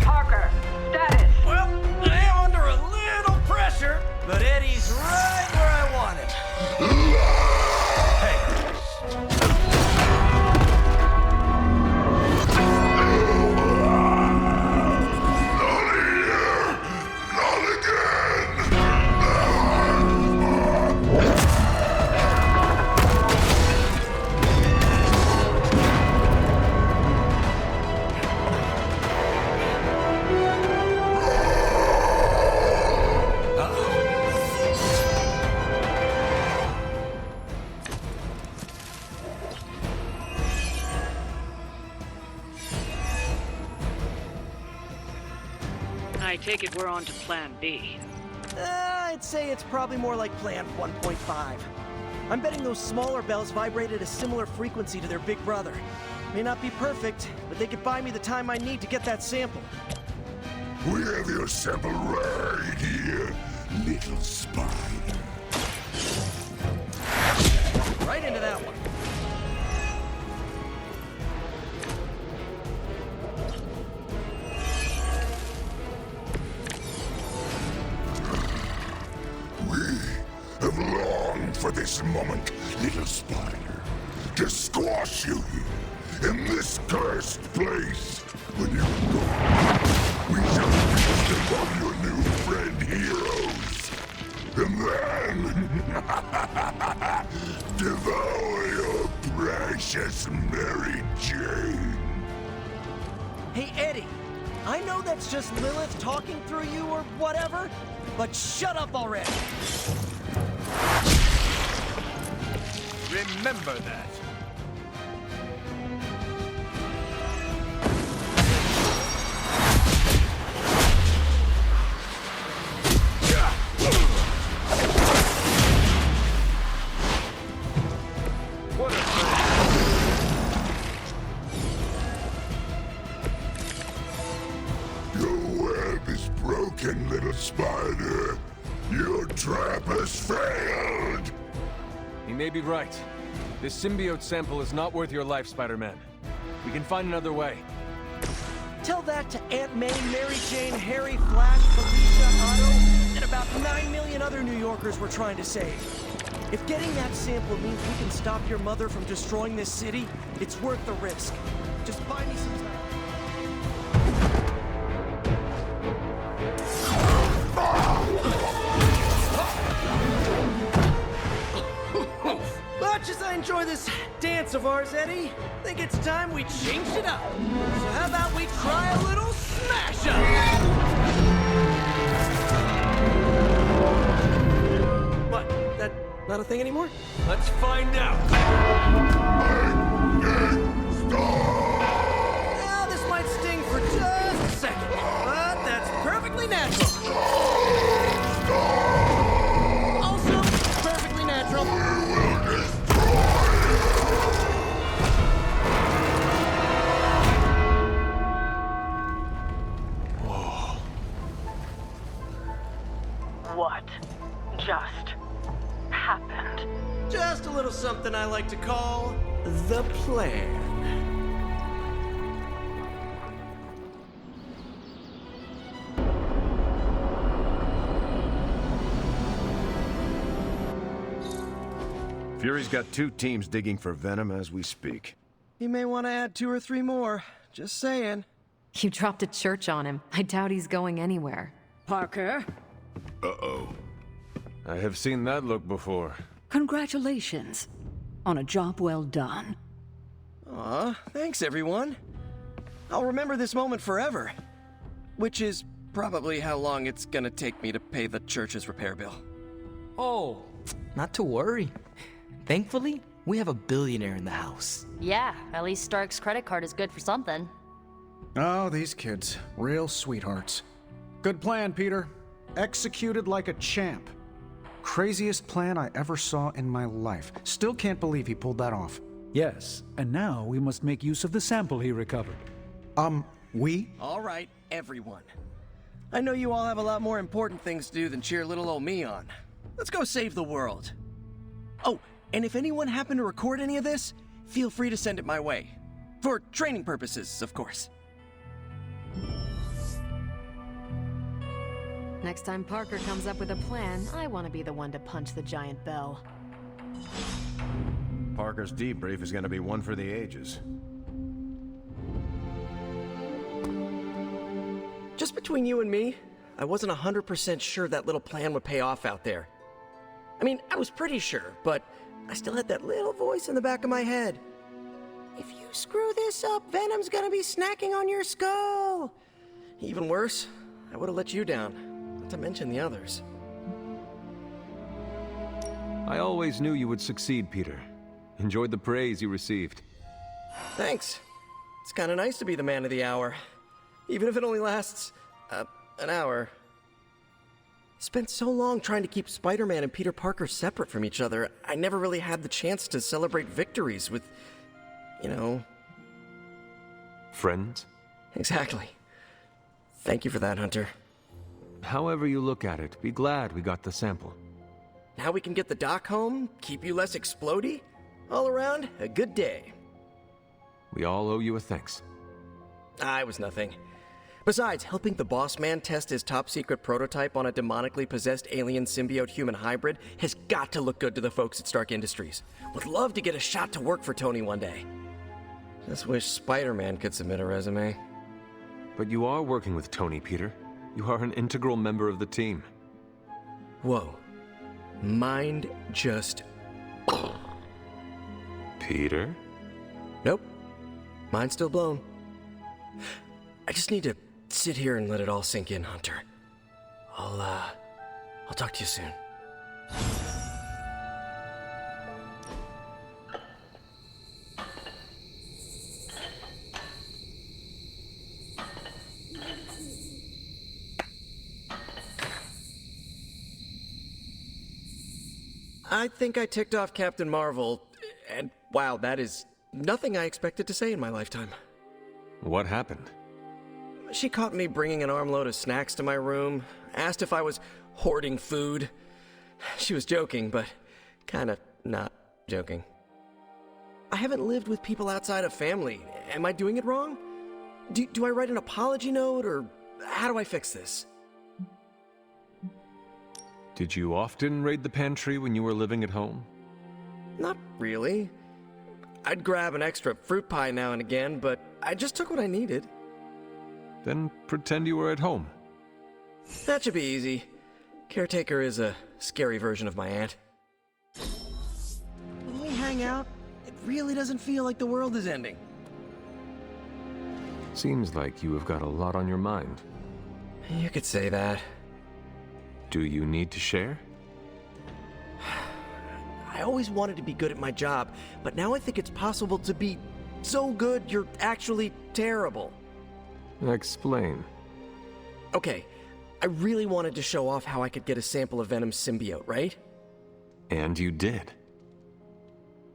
Parker, status. Well, I am under a little pressure, but Eddie's right where I want him. Hey. I take it we're on to Plan B. I'd say it's probably more like Plan 1.5. I'm betting those smaller bells vibrate at a similar frequency to their big brother. May not be perfect, but they could buy me the time I need to get that sample. We have your sample right here, little spider. Right into that one. We have longed for this moment, little spider, to squash you here, in this cursed place. When you're gone, we shall feast upon your new friend heroes, and then devour your precious Mary Jane. Hey, Eddie, I know that's just Lilith talking through you or whatever, but shut up already! Remember that. Little spider, your trap has failed. He may be right. This symbiote sample is not worth your life, Spider-Man. We can find another way. Tell that to Aunt May, Mary Jane, Harry, Flash, Felicia, Otto, and about 9 million other New Yorkers we're trying to save. If getting that sample means we can stop your mother from destroying this city, it's worth the risk. Just buy me some time. Much as I enjoy this dance of ours, Eddie, I think it's time we changed it up. So how about we try a little smash up? What? That not a thing anymore? Let's find out. Now, this might sting for just a second, but that's perfectly natural. Also, perfectly natural. What just happened? Just a little something I like to call the plan. Fury's got 2 teams digging for Venom as we speak. He may want to add 2 or 3 more. Just saying. You dropped a church on him. I doubt he's going anywhere. Parker, Uh-oh. I have seen that look before. congratulations on a job well done. Aw, thanks everyone. I'll remember this moment forever. Which is probably how long it's gonna take me to pay the church's repair bill. Oh, not to worry. Thankfully, we have a billionaire in the house. Yeah, at least Stark's credit card is good for something. Oh, these kids. Real sweethearts. Good plan, Peter. Executed like a champ. Craziest plan I ever saw in my life. Still can't believe he pulled that off. Yes, and now we must make use of the sample he recovered. We? All right, everyone. I know you all have a lot more important things to do than cheer little old me on. Let's go save the world. Oh, and if anyone happened to record any of this, feel free to send it my way. For training purposes, of course. Next time Parker comes up with a plan, I want to be the one to punch the giant bell. Parker's debrief is gonna be one for the ages. Just between you and me, I wasn't 100% sure that little plan would pay off out there. I mean, I was pretty sure, but I still had that little voice in the back of my head. If you screw this up, Venom's gonna be snacking on your skull. Even worse, I would have let you down, not to mention the others. I always knew you would succeed, Peter. Enjoyed the praise you received. Thanks. It's kind of nice to be the man of the hour. Even if it only lasts, an hour. Spent so long trying to keep Spider-Man and Peter Parker separate from each other, I never really had the chance to celebrate victories with, you know... Friends? Exactly. Thank you for that, Hunter. However you look at it, be glad we got the sample. Now we can get the doc home, keep you less explodey. All around, a good day. We all owe you a thanks. I was nothing. Besides, helping the boss man test his top-secret prototype on a demonically possessed alien symbiote-human hybrid has got to look good to the folks at Stark Industries. Would love to get a shot to work for Tony one day. Just wish Spider-Man could submit a resume. But you are working with Tony, Peter. You are an integral member of the team. Whoa. Mind just... Peter? Nope. Mind's still blown. I just need to sit here and let it all sink in, Hunter. I'll talk to you soon. I think I ticked off Captain Marvel, and wow, that is nothing I expected to say in my lifetime. What happened? She caught me bringing an armload of snacks to my room, asked if I was hoarding food. She was joking, but kinda not joking. I haven't lived with people outside of family. Am I doing it wrong? Do I write an apology note, or how do I fix this? Did you often raid the pantry when you were living at home? Not really. I'd grab an extra fruit pie now and again, but I just took what I needed. Then pretend you were at home. That should be easy. Caretaker is a scary version of my aunt. When we hang out, it really doesn't feel like the world is ending. Seems like you have got a lot on your mind. You could say that. Do you need to share? I always wanted to be good at my job, but now I think it's possible to be so good you're actually terrible. Explain. Okay, I really wanted to show off how I could get a sample of Venom's symbiote, right? And you did.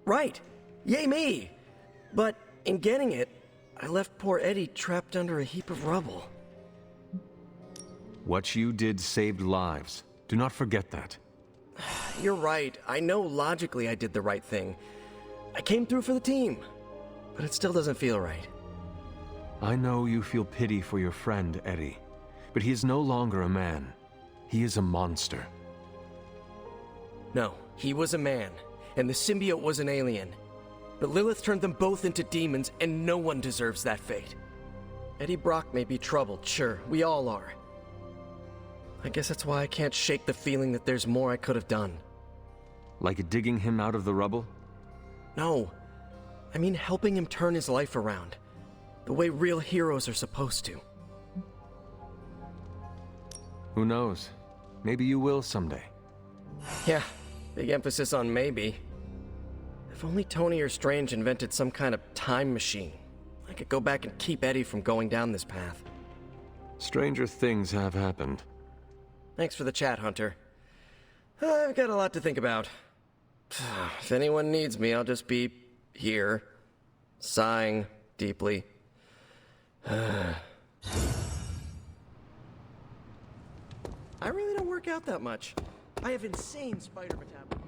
Right. Yay me! But in getting it, I left poor Eddie trapped under a heap of rubble. What you did saved lives. Do not forget that. You're right. I know logically I did the right thing. I came through for the team, but it still doesn't feel right. I know you feel pity for your friend, Eddie, but he is no longer a man. He is a monster. No, he was a man, and the symbiote was an alien. But Lilith turned them both into demons, and no one deserves that fate. Eddie Brock may be troubled, sure, we all are. I guess that's why I can't shake the feeling that there's more I could have done. Like digging him out of the rubble? No. I mean helping him turn his life around. The way real heroes are supposed to. Who knows? Maybe you will someday. Yeah, big emphasis on maybe. If only Tony or Strange invented some kind of time machine, I could go back and keep Eddie from going down this path. Stranger things have happened. Thanks for the chat, Hunter. I've got a lot to think about. If anyone needs me, I'll just be here, sighing deeply. I really don't work out that much. I have insane spider metabolism.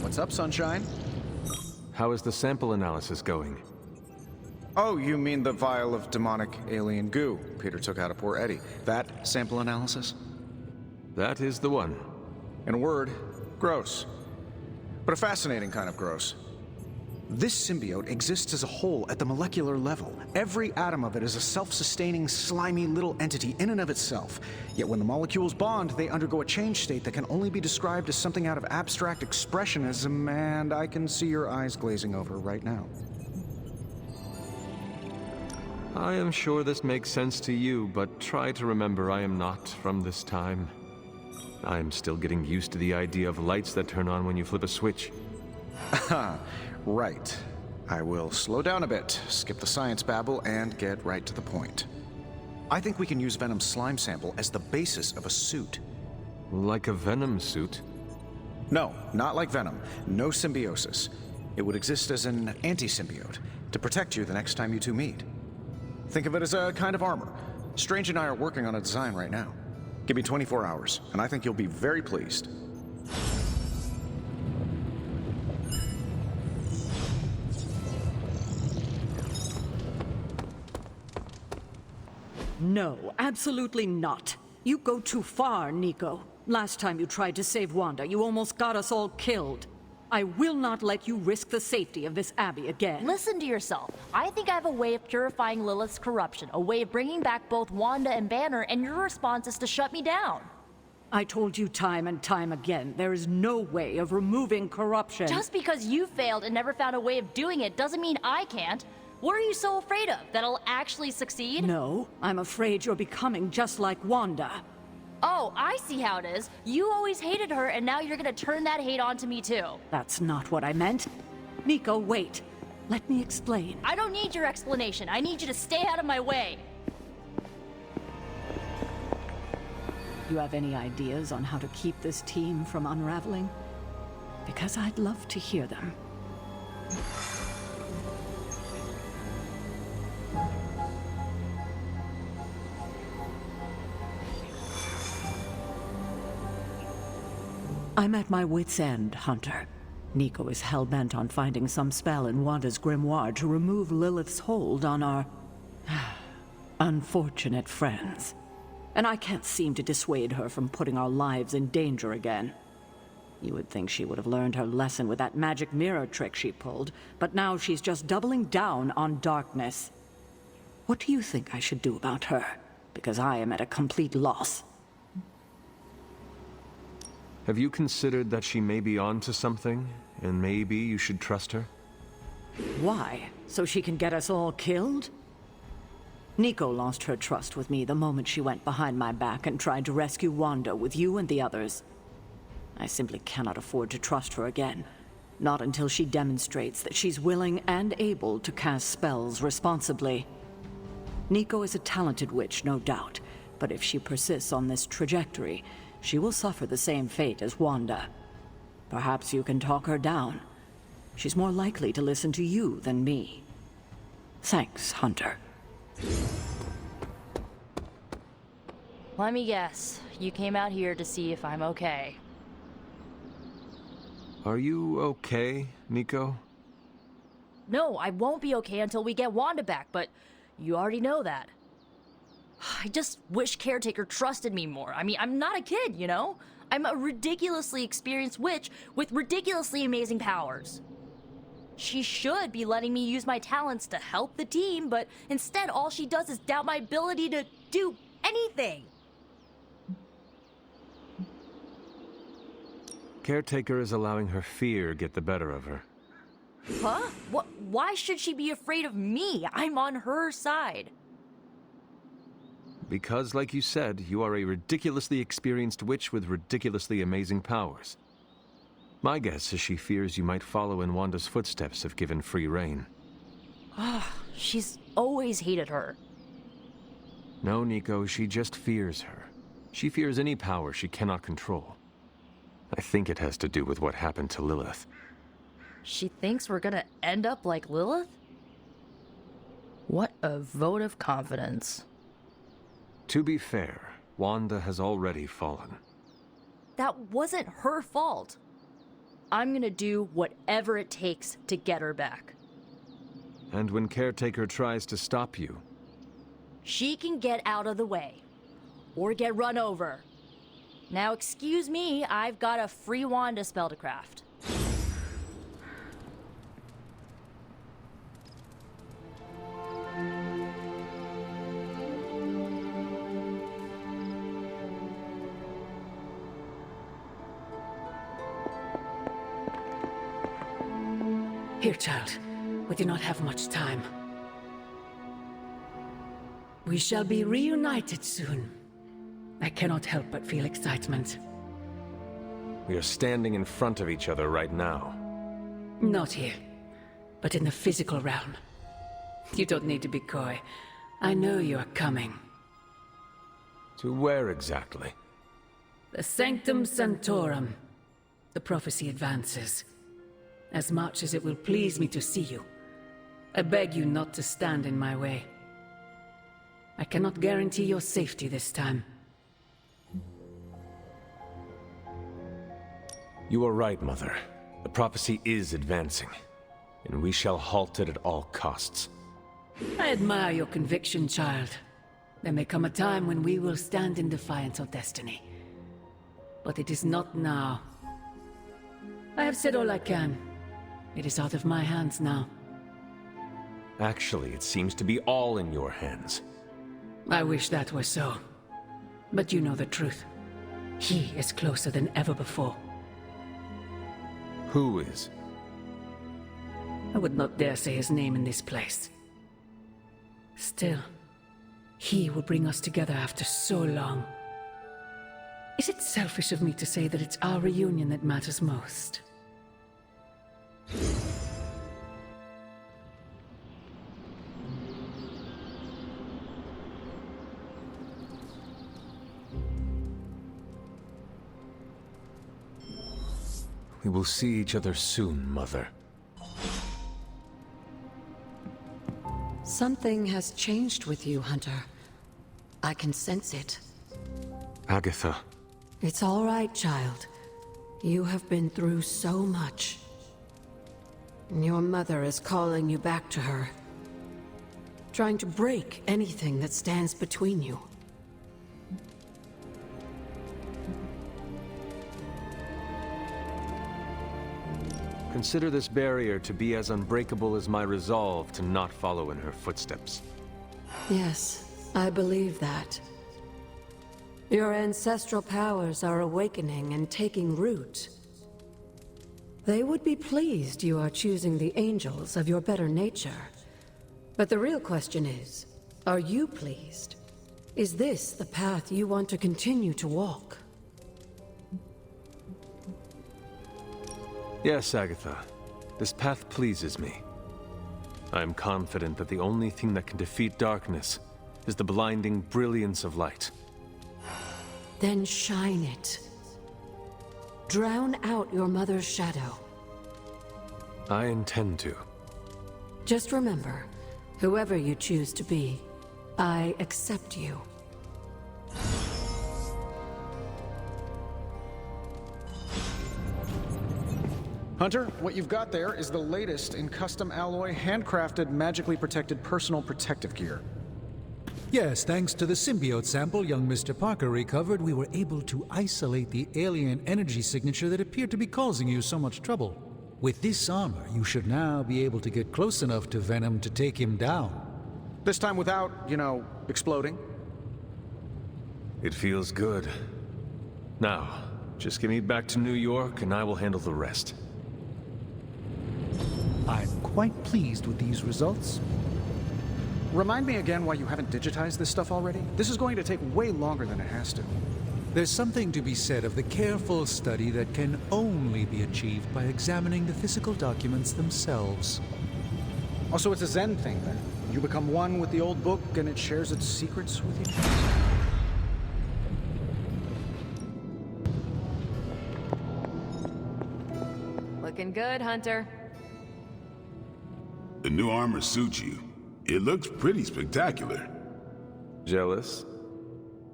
What's up, Sunshine? How is the sample analysis going? Oh, you mean the vial of demonic alien goo Peter took out of poor Eddie. That sample analysis? That is the one. In a word, gross. But a fascinating kind of gross. This symbiote exists as a whole at the molecular level. Every atom of it is a self-sustaining, slimy little entity in and of itself. Yet when the molecules bond, they undergo a change state that can only be described as something out of abstract expressionism, and I can see your eyes glazing over right now. I am sure this makes sense to you, but try to remember I am not from this time. I am still getting used to the idea of lights that turn on when you flip a switch. Right. I will slow down a bit, skip the science babble, and get right to the point. I think we can use Venom's slime sample as the basis of a suit. Like a Venom suit? No, not like Venom. No symbiosis. It would exist as an anti-symbiote, to protect you the next time you two meet. Think of it as a kind of armor. Strange and I are working on a design right now. Give me 24 hours, and I think you'll be very pleased. No, absolutely not. You go too far, Nico. Last time you tried to save Wanda, you almost got us all killed. I will not let you risk the safety of this Abbey again. Listen to yourself. I think I have a way of purifying Lilith's corruption, a way of bringing back both Wanda and Banner, and your response is to shut me down. I told you time and time again, there is no way of removing corruption. Just because you failed and never found a way of doing it doesn't mean I can't. What are you so afraid of? That I'll actually succeed? No, I'm afraid you're becoming just like Wanda. Oh, I see how it is. You always hated her, and now you're gonna turn that hate onto me too. That's not what I meant. Nico, wait. Let me explain. I don't need your explanation. I need you to stay out of my way. You have any ideas on how to keep this team from unraveling? Because I'd love to hear them. I'm at my wit's end, Hunter. Nico is hell-bent on finding some spell in Wanda's grimoire to remove Lilith's hold on our unfortunate friends. And I can't seem to dissuade her from putting our lives in danger again. You would think she would have learned her lesson with that magic mirror trick she pulled, but now she's just doubling down on darkness. What do you think I should do about her? Because I am at a complete loss. Have you considered that she may be onto something, and maybe you should trust her? Why? So she can get us all killed? Nico lost her trust with me the moment she went behind my back and tried to rescue Wanda with you and the others. I simply cannot afford to trust her again. Not until she demonstrates that she's willing and able to cast spells responsibly. Nico is a talented witch, no doubt, but if she persists on this trajectory, she will suffer the same fate as Wanda. Perhaps you can talk her down. She's more likely to listen to you than me. Thanks, Hunter. Let me guess. You came out here to see if I'm okay. Are you okay, Nico? No, I won't be okay until we get Wanda back, but you already know that. I just wish Caretaker trusted me more. I mean, I'm not a kid, you know? I'm a ridiculously experienced witch with ridiculously amazing powers. She should be letting me use my talents to help the team, but instead all she does is doubt my ability to do anything. Caretaker is allowing her fear get the better of her. Huh? What? Why should she be afraid of me? I'm on her side. Because, like you said, you are a ridiculously experienced witch with ridiculously amazing powers. My guess is she fears you might follow in Wanda's footsteps if given free rein. She's always hated her. No, Nico, she just fears her. She fears any power she cannot control. I think it has to do with what happened to Lilith. She thinks we're gonna end up like Lilith? What a vote of confidence. To be fair, Wanda has already fallen. That wasn't her fault. I'm gonna do whatever it takes to get her back. And when Caretaker tries to stop you, she can get out of the way. Or get run over. Now excuse me, I've got a free Wanda spell to craft. Here, child. We do not have much time. We shall be reunited soon. I cannot help but feel excitement. we are standing in front of each other right now. Not here. but in the physical realm. You don't need to be coy. I know you are coming. To where exactly? The Sanctum Sanctorum. The prophecy advances. As much as it will please me to see you, I beg you not to stand in my way. I cannot guarantee your safety this time. You are right, Mother. The prophecy is advancing, and we shall halt it at all costs. I admire your conviction, child. There may come a time when we will stand in defiance of destiny. But it is not now. I have said all I can. It is out of my hands now. Actually, it seems to be all in your hands. I wish that were so. But you know the truth. He is closer than ever before. Who is? I would not dare say his name in this place. Still, he will bring us together after so long. Is it selfish of me to say that it's our reunion that matters most? We will see each other soon, Mother. Something has changed with you, Hunter. I can sense it. Agatha. It's all right, child. You have been through so much. Your mother is calling you back to her. Trying to break anything that stands between you. Consider this barrier to be as unbreakable as my resolve to not follow in her footsteps. Yes, I believe that. Your ancestral powers are awakening and taking root. They would be pleased you are choosing the angels of your better nature. But the real question is, are you pleased? Is this the path you want to continue to walk? Yes, Agatha. This path pleases me. I am confident that the only thing that can defeat darkness is the blinding brilliance of light. Then shine it. Drown out your mother's shadow. I intend to. Just remember, whoever you choose to be, I accept you. Hunter, what you've got there is the latest in custom alloy, handcrafted, magically protected personal protective gear. Yes, thanks to the symbiote sample young Mr. Parker recovered, we were able to isolate the alien energy signature that appeared to be causing you so much trouble. With this armor, you should now be able to get close enough to Venom to take him down. This time without, exploding. It feels good. Now, just get me back to New York and I will handle the rest. I'm quite pleased with these results. Remind me again why you haven't digitized this stuff already? This is going to take way longer than it has to. There's something to be said of the careful study that can only be achieved by examining the physical documents themselves. Also, it's a Zen thing then. You become one with the old book and it shares its secrets with you? Looking good, Hunter. The new armor suits you. It looks pretty spectacular. Jealous?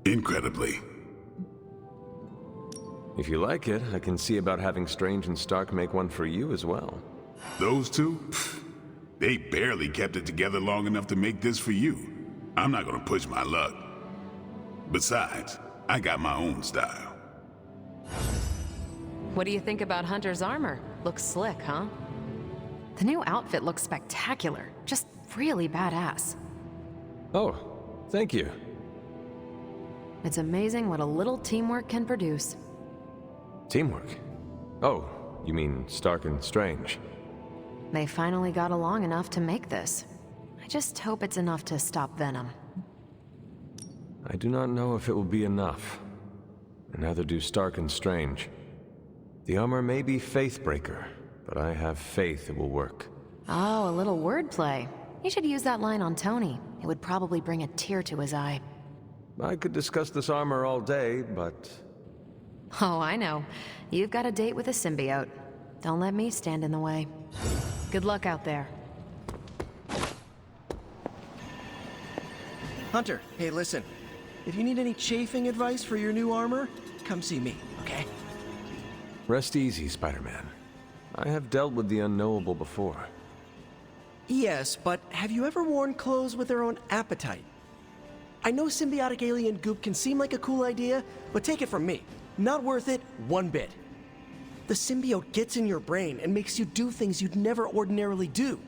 Incredibly. If you like it, I can see about having Strange and Stark make one for you as well. Those two? Pfft, they barely kept it together long enough to make this for you. I'm not gonna push my luck. Besides, I got my own style. What do you think about Hunter's armor? Looks slick, huh? The new outfit looks spectacular. Just really badass. Oh, thank you. It's amazing what a little teamwork can produce. Teamwork? Oh, you mean Stark and Strange? They finally got along enough to make this. I just hope it's enough to stop Venom. I do not know if it will be enough. And neither do Stark and Strange. The armor may be Faithbreaker, but I have faith it will work. Oh, a little wordplay. You should use that line on Tony. It would probably bring a tear to his eye. I could discuss this armor all day, but... Oh, I know. You've got a date with a symbiote. Don't let me stand in the way. Good luck out there. Hunter, hey, listen. If you need any chafing advice for your new armor, come see me, okay? Rest easy, Spider-Man. I have dealt with the unknowable before. Yes, but have you ever worn clothes with their own appetite? I know symbiotic alien goop can seem like a cool idea, but take it from me. Not worth it one bit. The symbiote gets in your brain and makes you do things you'd never ordinarily do.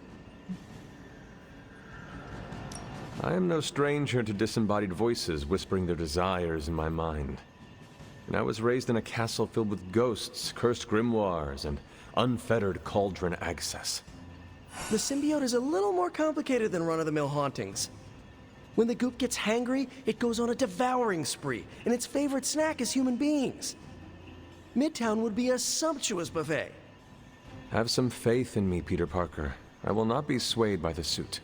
I am no stranger to disembodied voices whispering their desires in my mind. And I was raised in a castle filled with ghosts, cursed grimoires, and unfettered cauldron access. The symbiote is a little more complicated than run-of-the-mill hauntings. When the goop gets hangry, it goes on a devouring spree, and its favorite snack is human beings. Midtown would be a sumptuous buffet. Have some faith in me, Peter Parker. I will not be swayed by the suit.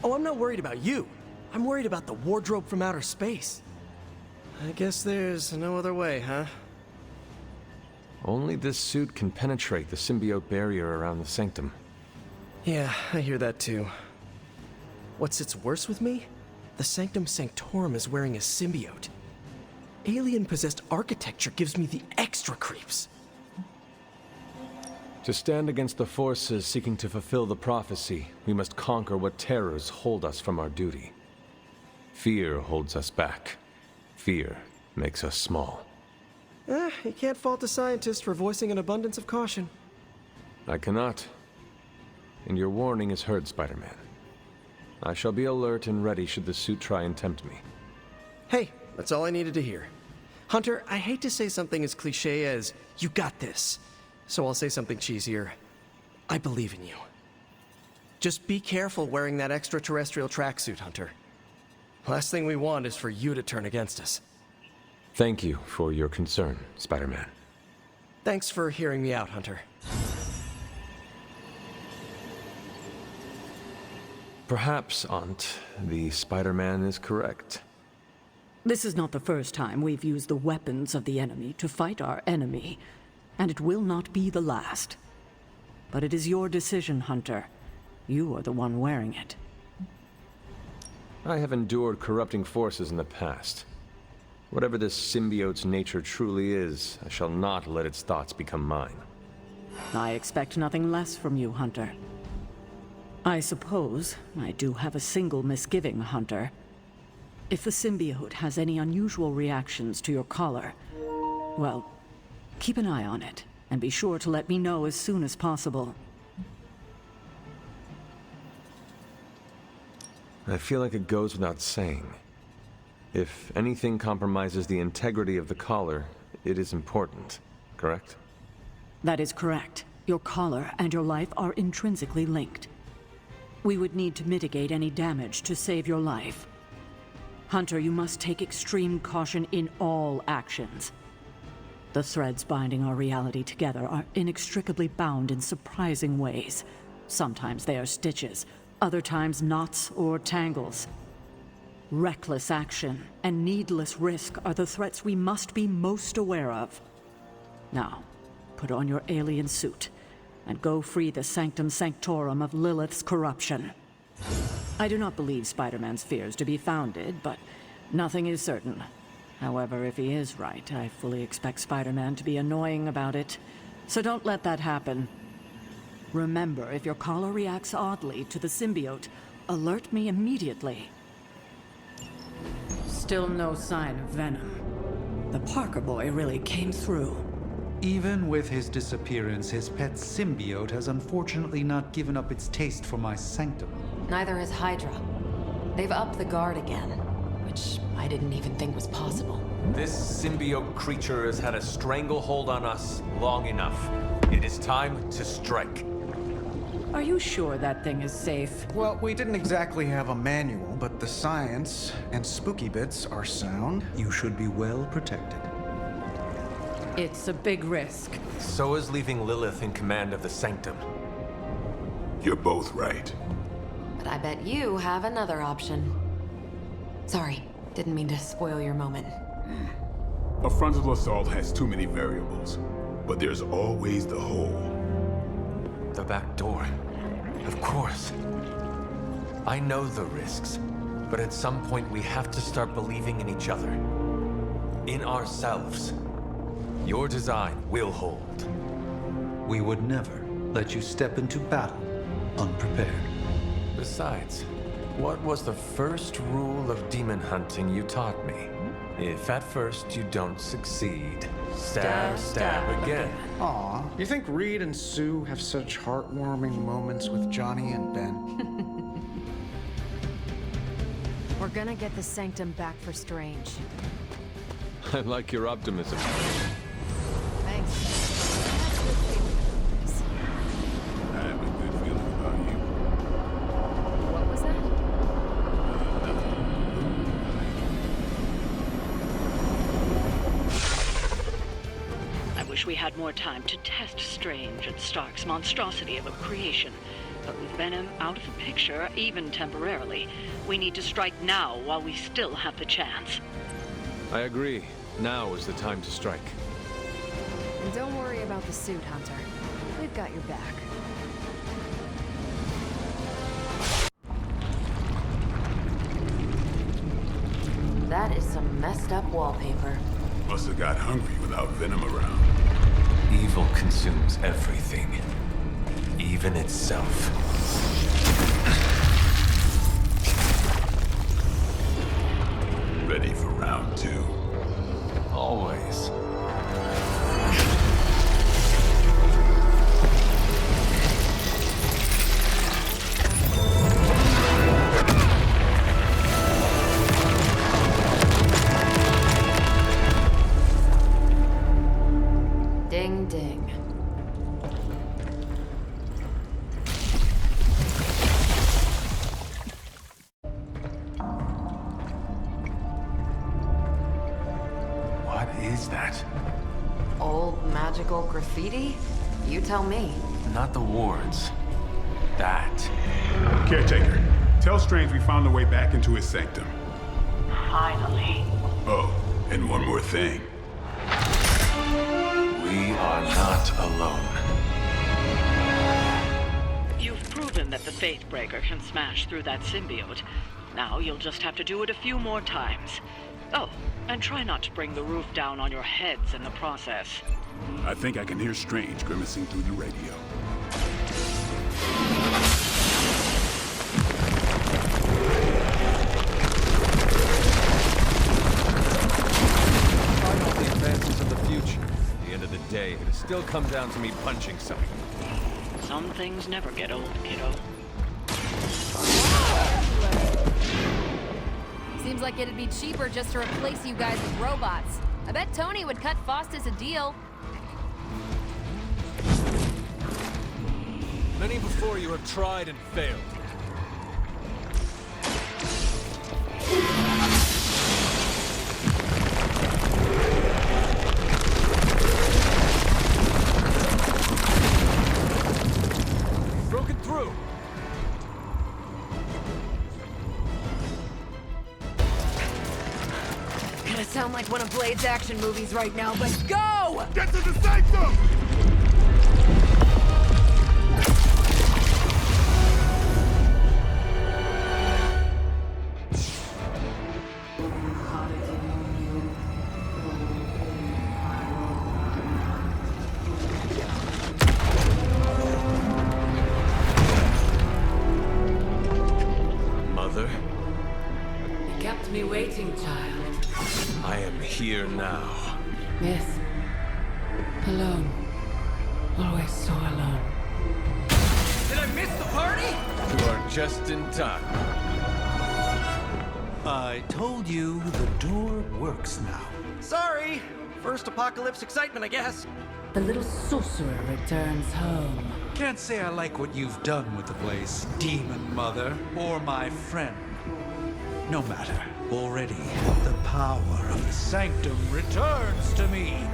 Oh, I'm not worried about you. I'm worried about the wardrobe from outer space. I guess there's no other way, huh? Only this suit can penetrate the symbiote barrier around the sanctum. Yeah, I hear that too. What sits worse with me? The Sanctum Sanctorum is wearing a symbiote. Alien-possessed architecture gives me the extra creeps. To stand against the forces seeking to fulfill the prophecy, we must conquer what terrors hold us from our duty. Fear holds us back. Fear makes us small. You can't fault a scientist for voicing an abundance of caution. I cannot. And your warning is heard, Spider-Man. I shall be alert and ready should the suit try and tempt me. Hey, that's all I needed to hear. Hunter, I hate to say something as cliche as, you got this. So I'll say something cheesier. I believe in you. Just be careful wearing that extraterrestrial tracksuit, Hunter. Last thing we want is for you to turn against us. Thank you for your concern, Spider-Man. Thanks for hearing me out, Hunter. Perhaps, Aunt, the Spider-Man is correct. This is not the first time we've used the weapons of the enemy to fight our enemy, and it will not be the last. But it is your decision, Hunter. You are the one wearing it. I have endured corrupting forces in the past. Whatever this symbiote's nature truly is, I shall not let its thoughts become mine. I expect nothing less from you, Hunter. I suppose I do have a single misgiving, Hunter. If the symbiote has any unusual reactions to your collar, well, keep an eye on it, and be sure to let me know as soon as possible. I feel like it goes without saying. If anything compromises the integrity of the collar, it is important, correct? That is correct. Your collar and your life are intrinsically linked. We would need to mitigate any damage to save your life. Hunter, you must take extreme caution in all actions. The threads binding our reality together are inextricably bound in surprising ways. Sometimes they are stitches, other times knots or tangles. Reckless action and needless risk are the threats we must be most aware of. Now, put on your alien suit and go free the Sanctum Sanctorum of Lilith's corruption. I do not believe Spider-Man's fears to be founded, but nothing is certain. However, if he is right, I fully expect Spider-Man to be annoying about it. So don't let that happen. Remember, if your collar reacts oddly to the symbiote, alert me immediately. Still no sign of venom. The Parker boy really came through. Even with his disappearance, his pet symbiote has unfortunately not given up its taste for my sanctum. Neither has Hydra. They've upped the guard again, which I didn't even think was possible. This symbiote creature has had a stranglehold on us long enough. It is time to strike. Are you sure that thing is safe? Well, we didn't exactly have a manual, but the science and spooky bits are sound. You should be well protected. It's a big risk. So is leaving Lilith in command of the Sanctum. You're both right. But I bet you have another option. Sorry, didn't mean to spoil your moment. A frontal assault has too many variables, but there's always the hole. The back door. Of course. I know the risks, but at some point we have to start believing in each other. In ourselves. Your design will hold. We would never let you step into battle unprepared. Besides, what was the first rule of demon hunting you taught me? If at first you don't succeed, stab again. Aw, you think Reed and Sue have such heartwarming moments with Johnny and Ben? We're gonna get the sanctum back for Strange. I like your optimism. Thanks. I have a good feeling about you. What was that? I wish we had more time to test Strange and Stark's monstrosity of a creation. But with Venom out of the picture, even temporarily, we need to strike now while we still have the chance. I agree. Now is the time to strike. And don't worry about the suit, Hunter. We've got your back. That is some messed up wallpaper. Must have got hungry without Venom around. Evil consumes everything. Even itself. Ready for round 2? Always. Ding ding. What is that? Old magical graffiti? You tell me. Not the wards. That. Caretaker, tell Strange we found a way back into his sanctum. Finally. Oh, and one more thing. We are not alone. You've proven that the Faithbreaker can smash through that symbiote. Now you'll just have to do it a few more times. Oh, and try not to bring the roof down on your heads in the process. I think I can hear Strange grimacing through the radio. The advances of the future. At the end of the day, it'll still come down to me punching something. Some things never get old, kiddo. Seems like it'd be cheaper just to replace you guys with robots. I bet Tony would cut Faustus a deal. Many before you have tried and failed. Broken through. Gonna sound like one of Blade's action movies right now, but go! Get to the sanctum! Mother, You kept me waiting, child. I am here now. Yes. Alone. Always so alone. Did I miss the party? You are just in time. I told you the door works now. Sorry! First apocalypse excitement, I guess. The little sorcerer returns home. Can't say I like what you've done with the place, Demon Mother, or my friend. No matter. Already, the power of the Sanctum returns to me.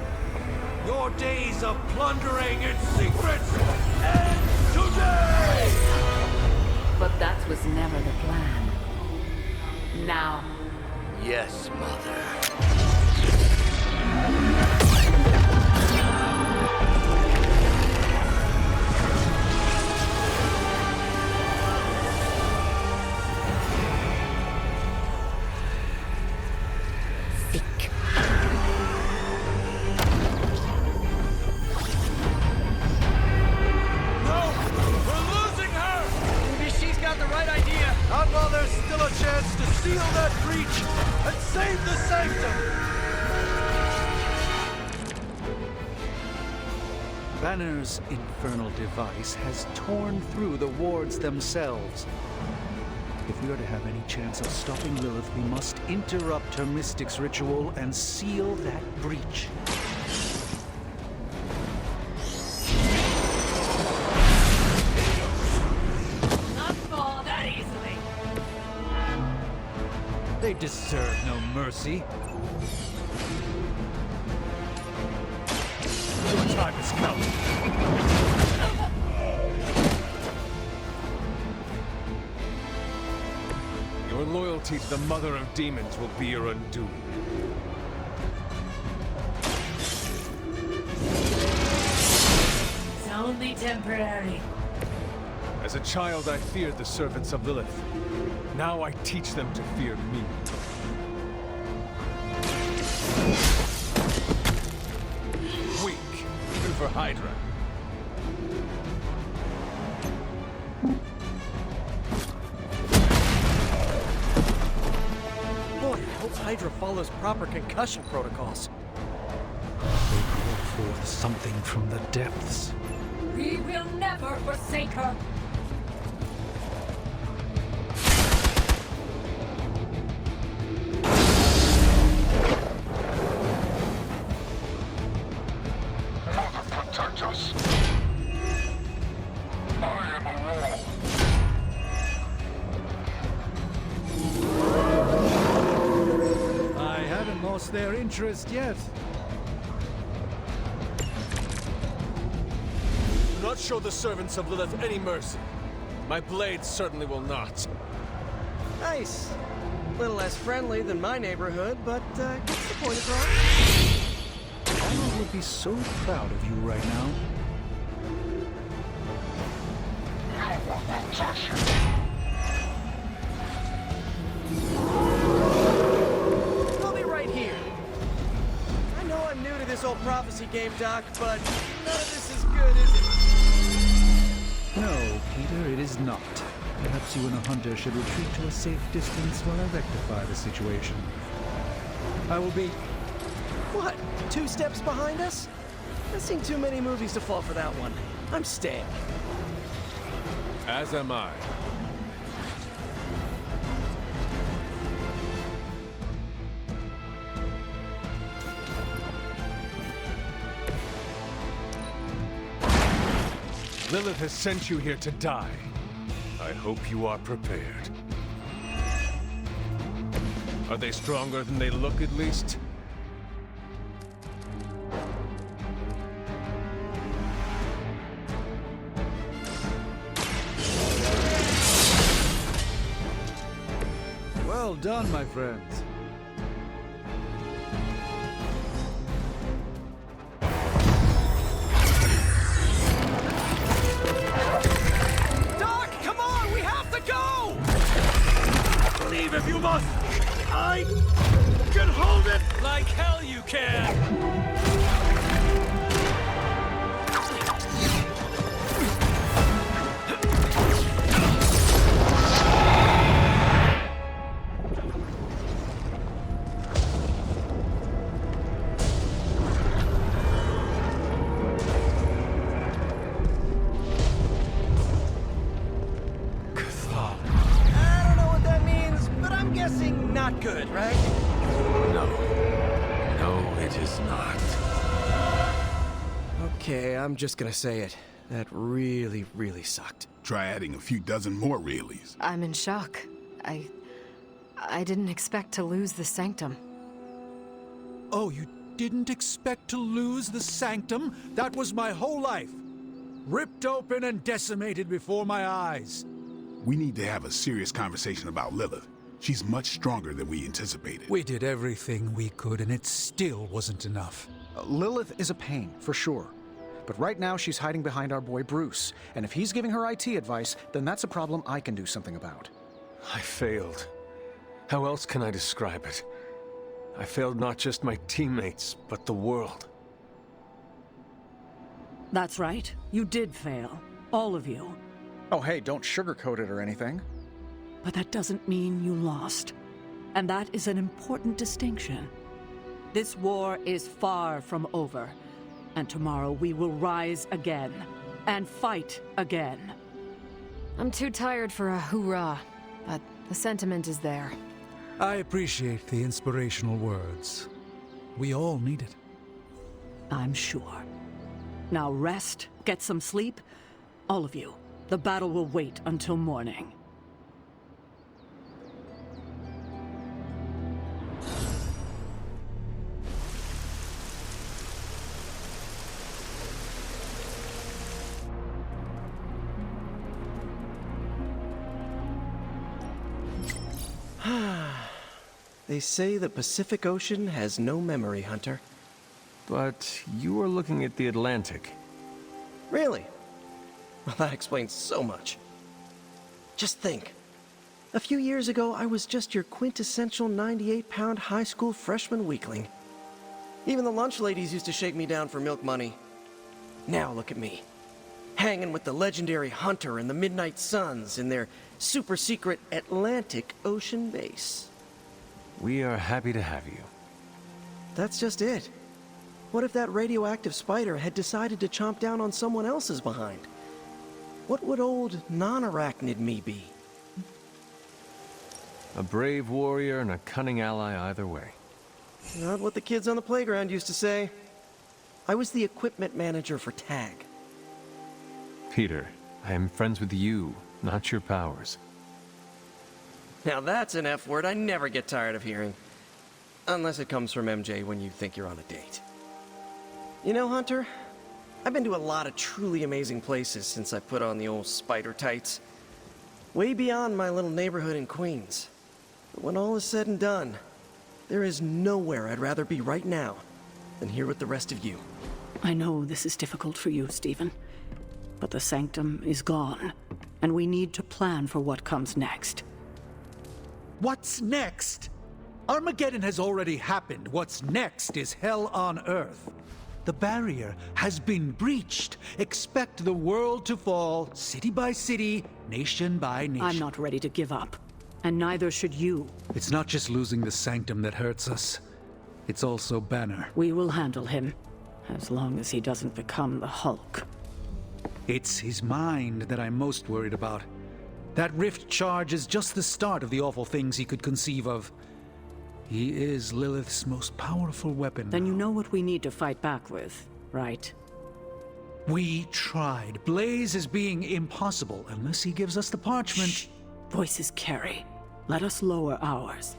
Your days of plundering its secrets end today! But that was never the plan. Now. Yes, Mother. Not while there's still a chance to seal that breach and save the Sanctum! Banner's infernal device has torn through the wards themselves. If we are to have any chance of stopping Lilith, we must interrupt her mystic's ritual and seal that breach. They deserve no mercy. Your time has come. Your loyalty to the Mother of Demons will be your undoing. It's only temporary. As a child, I feared the servants of Lilith. Now I teach them to fear me. Weak, even for Hydra. Boy, I hope Hydra follows proper concussion protocols. They call forth something from the depths. We will never forsake her. Protect us. I am a wall. I haven't lost their interest yet. Do not show the servants of Lilith any mercy. My blade certainly will not. Nice. A little less friendly than my neighborhood, but gets the point across. Anna would be so proud of you right now. I'll be right here. I know I'm new to this old prophecy game, Doc, but none of this is good, is it? No, Peter, it is not. Perhaps you and a hunter should retreat to a safe distance while I rectify the situation. I will be... What? 2 steps behind us? I've seen too many movies to fall for that one. I'm staying. As am I. Lilith has sent you here to die. I hope you are prepared. Are they stronger than they look, at least? Well done, my friends. Doc, come on! We have to go! Leave if you must! I can hold it! Like hell you can! Not good, right? No. No, it is not. Okay, I'm just gonna say it. That really, really sucked. Try adding a few dozen more reallys. I'm in shock. I didn't expect to lose the Sanctum. Oh, you didn't expect to lose the Sanctum? That was my whole life. Ripped open and decimated before my eyes. We need to have a serious conversation about Lilith. She's much stronger than we anticipated. We did everything we could, and it still wasn't enough. Lilith is a pain, for sure. But right now, she's hiding behind our boy Bruce. And if he's giving her IT advice, then that's a problem I can do something about. I failed. How else can I describe it? I failed not just my teammates, but the world. That's right. You did fail. All of you. Oh, hey, don't sugarcoat it or anything. But that doesn't mean you lost. And that is an important distinction. This war is far from over. And tomorrow we will rise again. And fight again. I'm too tired for a hoorah, but the sentiment is there. I appreciate the inspirational words. We all need it. I'm sure. Now rest, get some sleep. All of you. The battle will wait until morning. They say the Pacific Ocean has no memory, Hunter. But you were looking at the Atlantic. Really? Well, that explains so much. Just think. A few years ago, I was just your quintessential 98-pound high school freshman weakling. Even the lunch ladies used to shake me down for milk money. Now look at me. Hanging with the legendary Hunter and the Midnight Suns in their super-secret Atlantic Ocean base. We are happy to have you. That's just it. What if that radioactive spider had decided to chomp down on someone else's behind? What would old non-arachnid me be? A brave warrior and a cunning ally either way. Not what the kids on the playground used to say. I was the equipment manager for TAG. Peter, I am friends with you, not your powers. Now that's an F word I never get tired of hearing. Unless it comes from MJ when you think you're on a date. You know, Hunter, I've been to a lot of truly amazing places since I put on the old spider tights. Way beyond my little neighborhood in Queens. But when all is said and done, there is nowhere I'd rather be right now than here with the rest of you. I know this is difficult for you, Stephen. But the Sanctum is gone, and we need to plan for what comes next. What's next? Armageddon has already happened. What's next is hell on Earth. The barrier has been breached. Expect the world to fall, city by city, nation by nation. I'm not ready to give up, and neither should you. It's not just losing the Sanctum that hurts us. It's also Banner. We will handle him, as long as he doesn't become the Hulk. It's his mind that I'm most worried about. That rift charge is just the start of the awful things he could conceive of. He is Lilith's most powerful weapon. Then you know what we need to fight back with, right? We tried. Blaze is being impossible unless he gives us the parchment. Shh. Voices carry. Let us lower ours.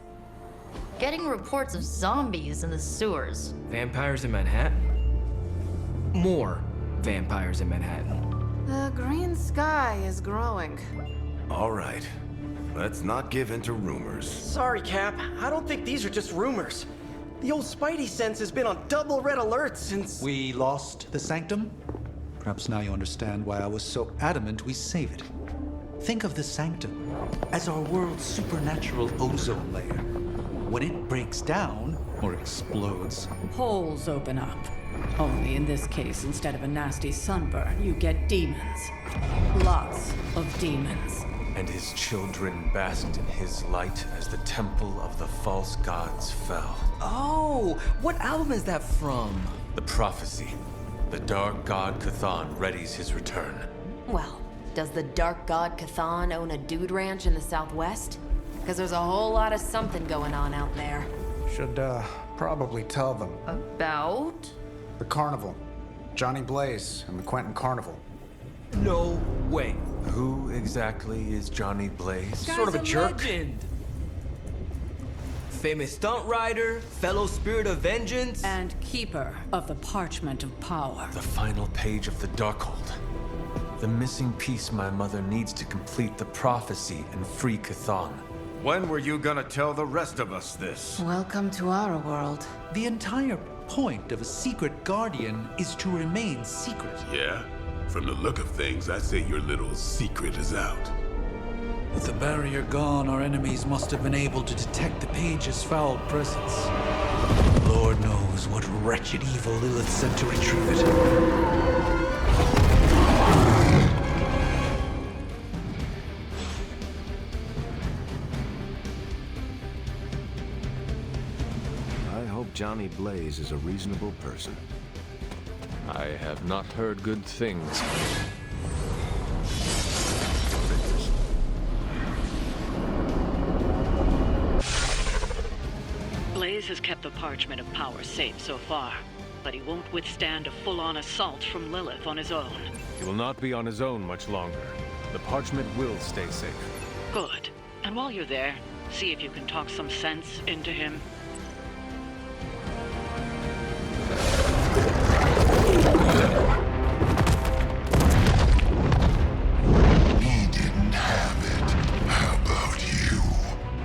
Getting reports of zombies in the sewers. Vampires in Manhattan? More vampires in Manhattan. The green sky is growing. All right. Let's not give in to rumors. Sorry, Cap. I don't think these are just rumors. The old Spidey sense has been on double red alert since... We lost the Sanctum? Perhaps now you understand why I was so adamant we save it. Think of the Sanctum as our world's supernatural ozone layer. When it breaks down, or explodes... Holes open up. Only in this case, instead of a nasty sunburn, you get demons. Lots of demons. And his children basked in his light as the temple of the false gods fell. Oh, what album is that from? The prophecy. The dark god Chthon readies his return. Well, does the dark god Chthon own a dude ranch in the southwest? Because there's a whole lot of something going on out there. Should, probably tell them. About? The carnival. Johnny Blaze and the Quentin Carnival. No way. Who exactly is Johnny Blaze? Sort of a jerk. Legend. Famous stunt rider, fellow spirit of vengeance, and keeper of the parchment of power. The final page of the Darkhold. The missing piece my mother needs to complete the prophecy and free Chthon. When were you gonna tell the rest of us this? Welcome to our world. The entire point of a secret guardian is to remain secret. Yeah? From the look of things, I'd say your little secret is out. With the barrier gone, our enemies must have been able to detect the page's foul presence. Lord knows what wretched evil Lilith sent to retrieve it. I hope Johnny Blaze is a reasonable person. I have not heard good things. Blaze has kept the Parchment of Power safe so far, but he won't withstand a full-on assault from Lilith on his own. He will not be on his own much longer. The parchment will stay safe. Good. And while you're there, see if you can talk some sense into him. He didn't have it. How about you?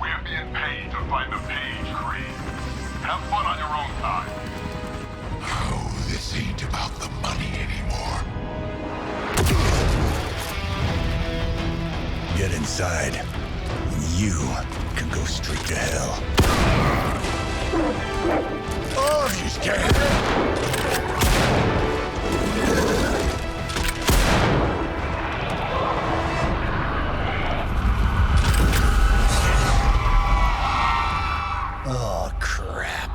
We're being paid to find the page, Creed. Have fun on your own time. Oh, this ain't about the money anymore. Get inside. You can go straight to hell. Oh, she's scared. Oh, crap.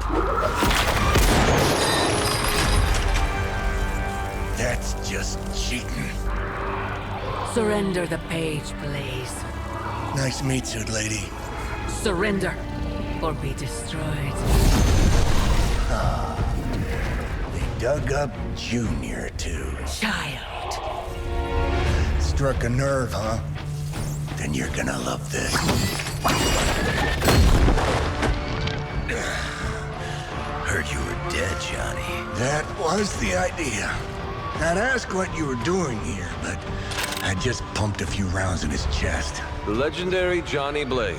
That's just cheating. Surrender the page, Blaze. Nice meat suit, lady. Surrender, or be destroyed. They dug up Junior, too. Child. Struck a nerve, huh? Then you're gonna love this. Heard you were dead, Johnny. That was the idea. I'd ask what you were doing here, but I just pumped a few rounds in his chest. The legendary Johnny Blaze.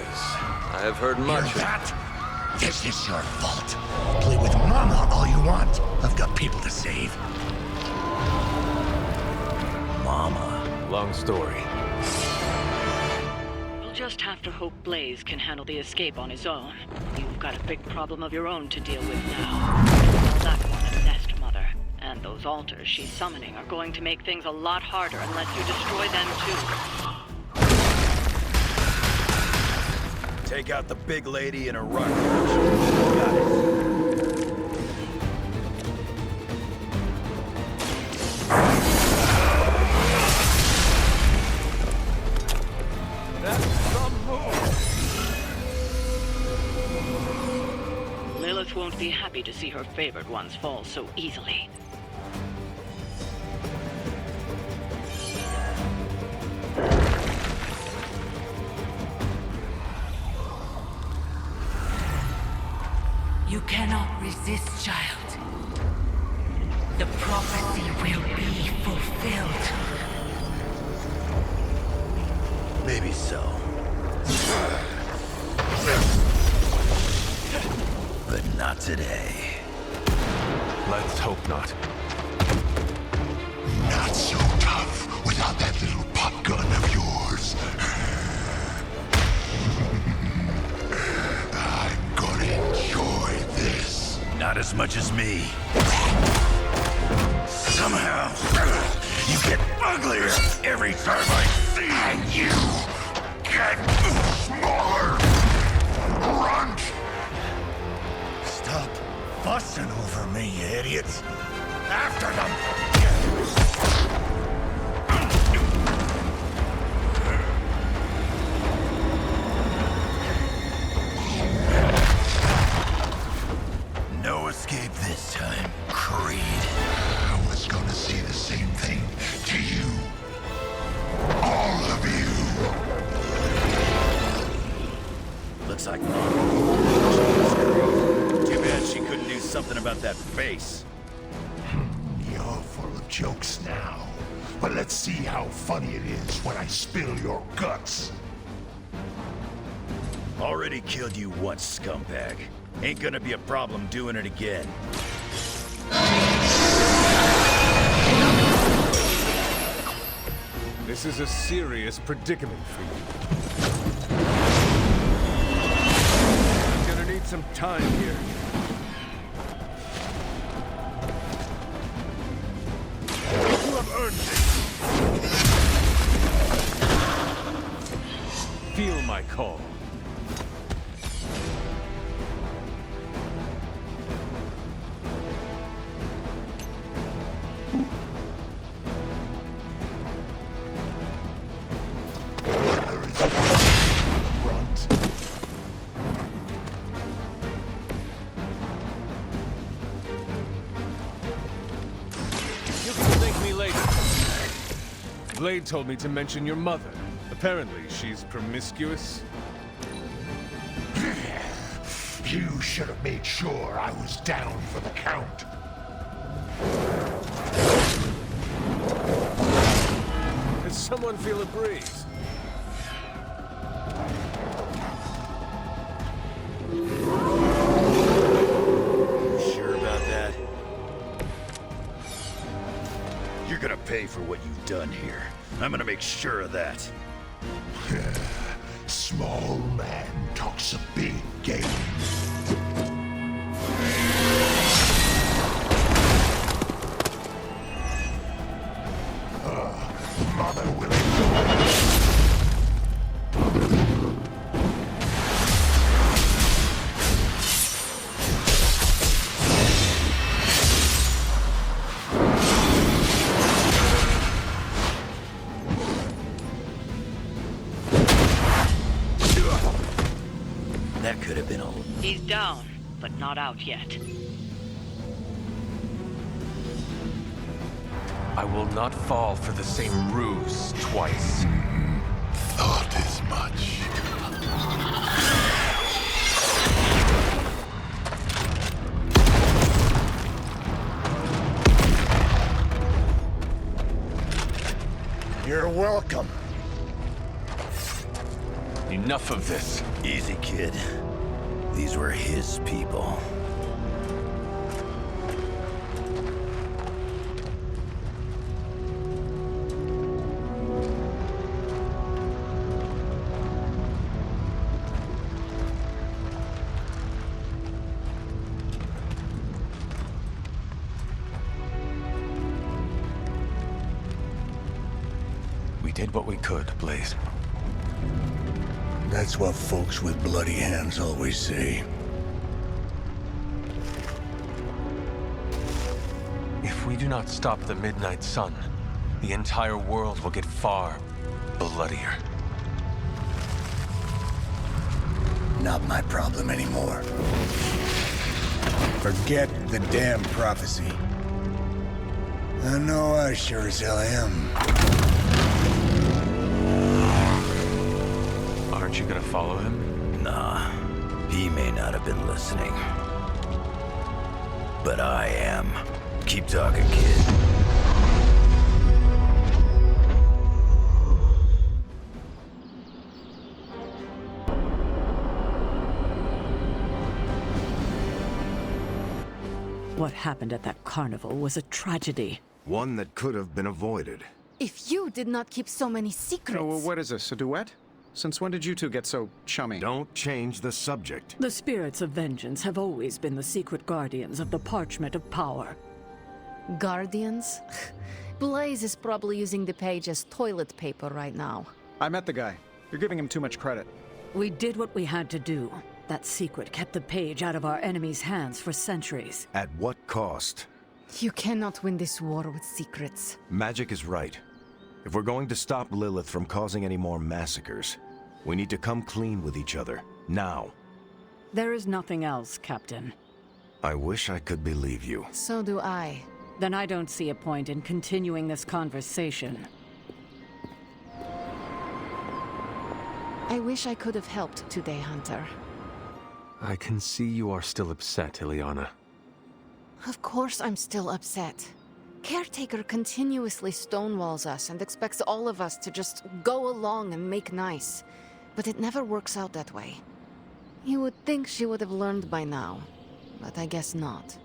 I have heard much Hear that? This is your fault. Play with Mama all you want. I've got people to save. Mama. Long story. You'll just have to hope Blaze can handle the escape on his own. You've got a big problem of your own to deal with now. That one a nest mother. And those altars she's summoning are going to make things a lot harder unless you destroy them too. Take out the big lady in a rush. Got it. That's some move. Lilith won't be happy to see her favored ones fall so easily. You cannot resist, child. The prophecy will be fulfilled. Maybe so. But not today. Let's hope not. Not so tough without that little pop gun of yours. I'm gonna enjoy this. Not as much as me. Somehow, you get uglier every time I see you. And you get smaller. Grunt. Stop fussing over me, you idiots. After them. No escape this time, Creed. I was gonna say the same thing to you. All of you. Looks like Mom. Too bad she couldn't do something about that face. You're full of jokes now. But let's see how funny it is when I spill your guts. Already killed you once, scumbag. Ain't gonna be a problem doing it again. This is a serious predicament for you. I'm gonna need some time here. You have earned it. Feel my call. Blade told me to mention your mother. Apparently, she's promiscuous. You should have made sure I was down for the count. Does someone feel a breeze? Sure about that? You're gonna pay for what you've done here. I'm gonna make sure of that. Small man talks a big game. Mother will enjoy. That could have been a... He's down, but not out yet. I will not fall for the same ruse twice. Thought as much. You're welcome. Enough of this. Easy, kid. These were his people. We did what we could, Blaze. That's what folks with bloody hands always say. If we do not stop the Midnight Sun, the entire world will get far bloodier. Not my problem anymore. Forget the damn prophecy. I know I sure as hell am. Aren't you gonna follow him? Nah, he may not have been listening. But I am. Keep talking, kid. What happened at that carnival was a tragedy. One that could have been avoided. If you did not keep so many secrets... Oh, what is this, a duet? Since when did you two get so chummy? Don't change the subject. The spirits of vengeance have always been the secret guardians of the parchment of power. Guardians? Blaze is probably using the page as toilet paper right now. I met the guy. You're giving him too much credit. We did what we had to do. That secret kept the page out of our enemies' hands for centuries. At what cost? You cannot win this war with secrets. Magic is right. If we're going to stop Lilith from causing any more massacres, we need to come clean with each other, now. There is nothing else, Captain. I wish I could believe you. So do I. Then I don't see a point in continuing this conversation. I wish I could have helped today, Hunter. I can see you are still upset, Ileana. Of course I'm still upset. Caretaker continuously stonewalls us and expects all of us to just go along and make nice. But it never works out that way. You would think she would have learned by now, but I guess not.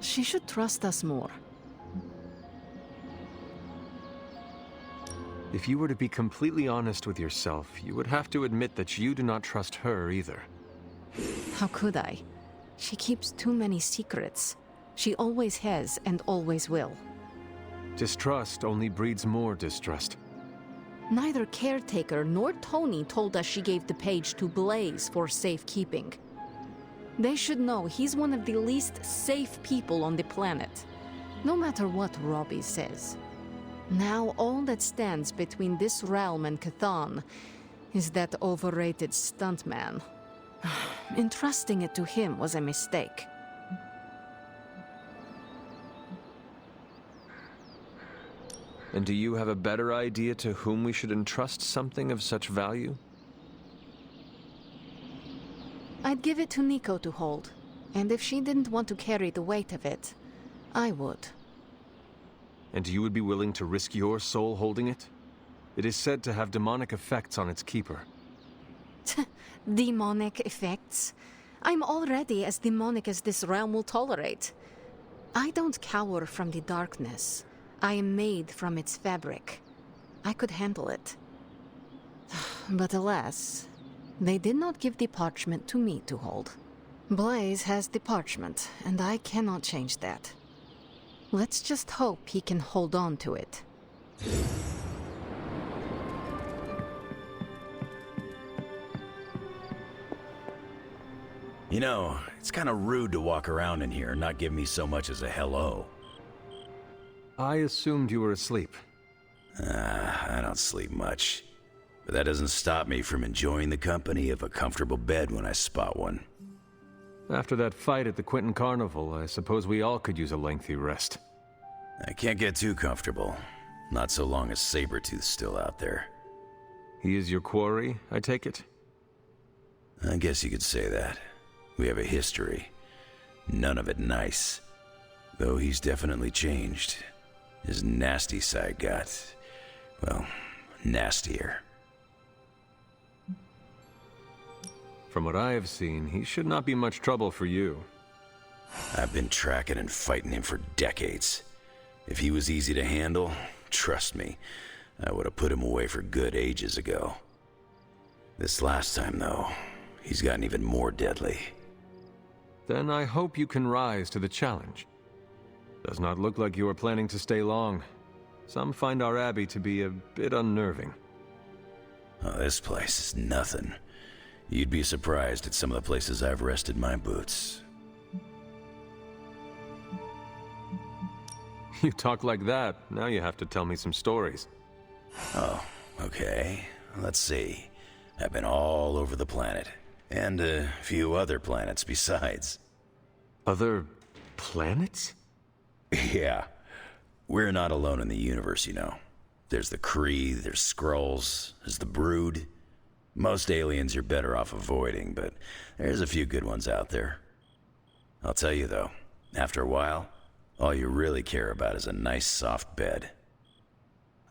She should trust us more. If you were to be completely honest with yourself, you would have to admit that you do not trust her either. How could I? She keeps too many secrets. She always has and always will. Distrust only breeds more distrust. Neither Caretaker nor Tony told us she gave the page to Blaze for safekeeping. They should know he's one of the least safe people on the planet, no matter what Robbie says. Now all that stands between this realm and Chthon is that overrated stuntman. Entrusting it to him was a mistake. And do you have a better idea to whom we should entrust something of such value? I'd give it to Nico to hold, and if she didn't want to carry the weight of it, I would. And you would be willing to risk your soul holding it? It is said to have demonic effects on its keeper. Demonic effects? I'm already as demonic as this realm will tolerate. I don't cower from the darkness. I am made from its fabric. I could handle it. But alas, they did not give the parchment to me to hold. Blaze has the parchment, and I cannot change that. Let's just hope he can hold on to it. You know, it's kind of rude to walk around in here and not give me so much as a hello. I assumed you were asleep. I don't sleep much. But that doesn't stop me from enjoying the company of a comfortable bed when I spot one. After that fight at the Quentin Carnival, I suppose we all could use a lengthy rest. I can't get too comfortable. Not so long as Sabretooth's still out there. He is your quarry, I take it? I guess you could say that. We have a history. None of it nice. Though he's definitely changed. His nasty side got, well, nastier. From what I have seen, he should not be much trouble for you. I've been tracking and fighting him for decades. If he was easy to handle, trust me, I would have put him away for good ages ago. This last time, though, he's gotten even more deadly. Then I hope you can rise to the challenge. Does not look like you are planning to stay long. Some find our abbey to be a bit unnerving. Oh, this place is nothing. You'd be surprised at some of the places I've rested my boots. You talk like that, now you have to tell me some stories. Oh, okay. Let's see. I've been all over the planet. And a few other planets besides. Other planets? Yeah. We're not alone in the universe, you know. There's the Kree, there's Skrulls, there's the Brood. Most aliens you're better off avoiding, but there's a few good ones out there. I'll tell you though, after a while, all you really care about is a nice soft bed.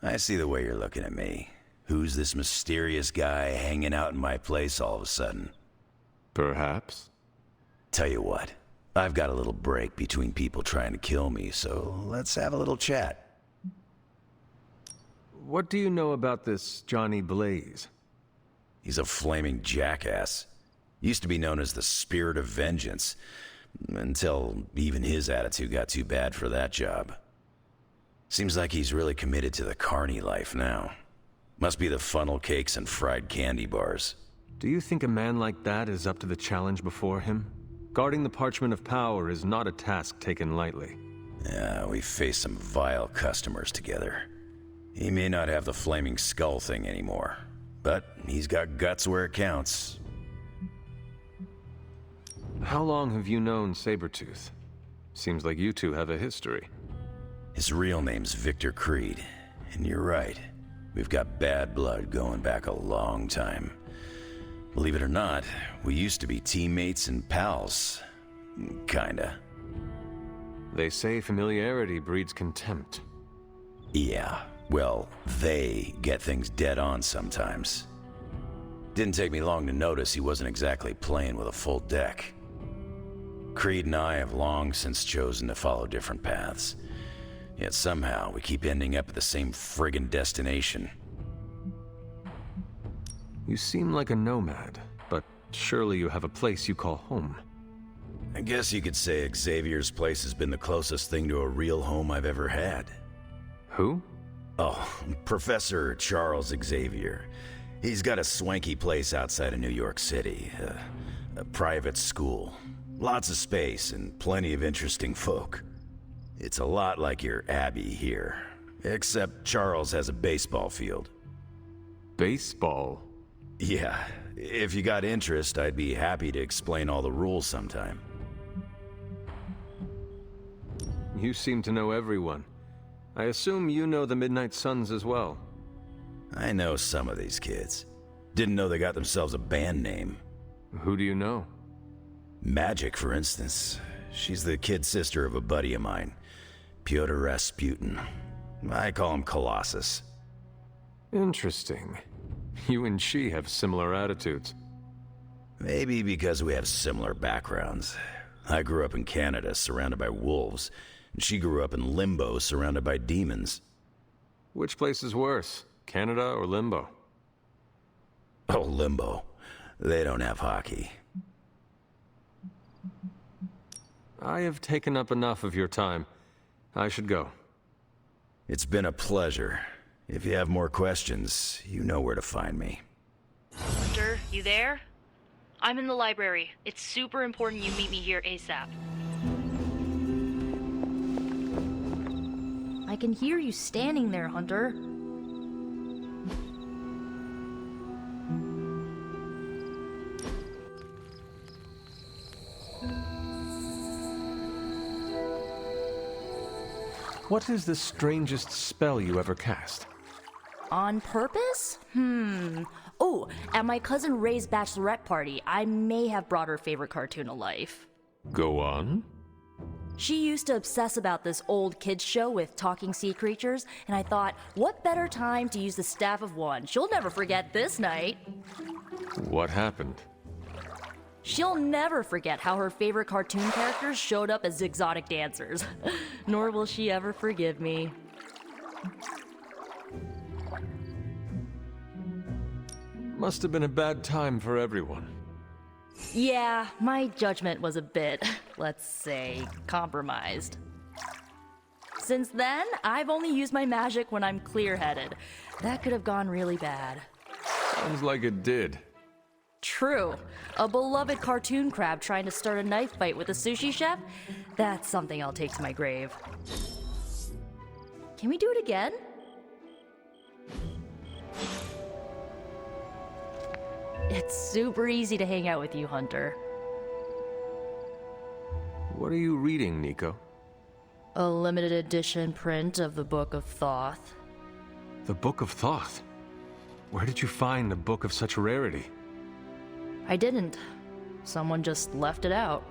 I see the way you're looking at me. Who's this mysterious guy hanging out in my place all of a sudden? Perhaps. Tell you what, I've got a little break between people trying to kill me, so let's have a little chat. What do you know about this Johnny Blaze? He's a flaming jackass. Used to be known as the Spirit of Vengeance, until even his attitude got too bad for that job. Seems like he's really committed to the carny life now. Must be the funnel cakes and fried candy bars. Do you think a man like that is up to the challenge before him? Guarding the Parchment of Power is not a task taken lightly. Yeah, we faced some vile customers together. He may not have the flaming skull thing anymore, but he's got guts where it counts. How long have you known Sabretooth? Seems like you two have a history. His real name's Victor Creed, and you're right. We've got bad blood going back a long time. Believe it or not, we used to be teammates and pals. Kinda. They say familiarity breeds contempt. Yeah, well, they get things dead on sometimes. Didn't take me long to notice he wasn't exactly playing with a full deck. Creed and I have long since chosen to follow different paths. Yet somehow we keep ending up at the same friggin' destination. You seem like a nomad, but surely you have a place you call home. I guess you could say Xavier's place has been the closest thing to a real home I've ever had. Who? Oh, Professor Charles Xavier. He's got a swanky place outside of New York City. A private school. Lots of space and plenty of interesting folk. It's a lot like your Abbey here. Except Charles has a baseball field. Baseball? Yeah. If you got interest, I'd be happy to explain all the rules sometime. You seem to know everyone. I assume you know the Midnight Suns as well. I know some of these kids. Didn't know they got themselves a band name. Who do you know? Magic, for instance. She's the kid sister of a buddy of mine, Pyotr Rasputin. I call him Colossus. Interesting. You and she have similar attitudes. Maybe because we have similar backgrounds. I grew up in Canada, surrounded by wolves, and she grew up in Limbo, surrounded by demons. Which place is worse, Canada or Limbo? Oh, Limbo. They don't have hockey. I have taken up enough of your time. I should go. It's been a pleasure. If you have more questions, you know where to find me. Hunter, you there? I'm in the library. It's super important you meet me here ASAP. I can hear you standing there, Hunter. What is the strangest spell you ever cast? On purpose? Oh, at my cousin Ray's bachelorette party, I may have brought her favorite cartoon to life. Go on. She used to obsess about this old kids show with talking sea creatures, and I thought, what better time to use the Staff of One? She'll never forget this night. What happened? She'll never forget how her favorite cartoon characters showed up as exotic dancers. Nor will she ever forgive me. Must have been a bad time for everyone. Yeah, my judgment was a bit, let's say, compromised. Since then, I've only used my magic when I'm clear-headed. That could have gone really bad. Sounds like it did. True. A beloved cartoon crab trying to start a knife fight with a sushi chef? That's something I'll take to my grave. Can we do it again? It's super easy to hang out with you, Hunter. What are you reading, Nico? A limited edition print of the Book of Thoth. The Book of Thoth? Where did you find a book of such rarity? I didn't. Someone just left it out.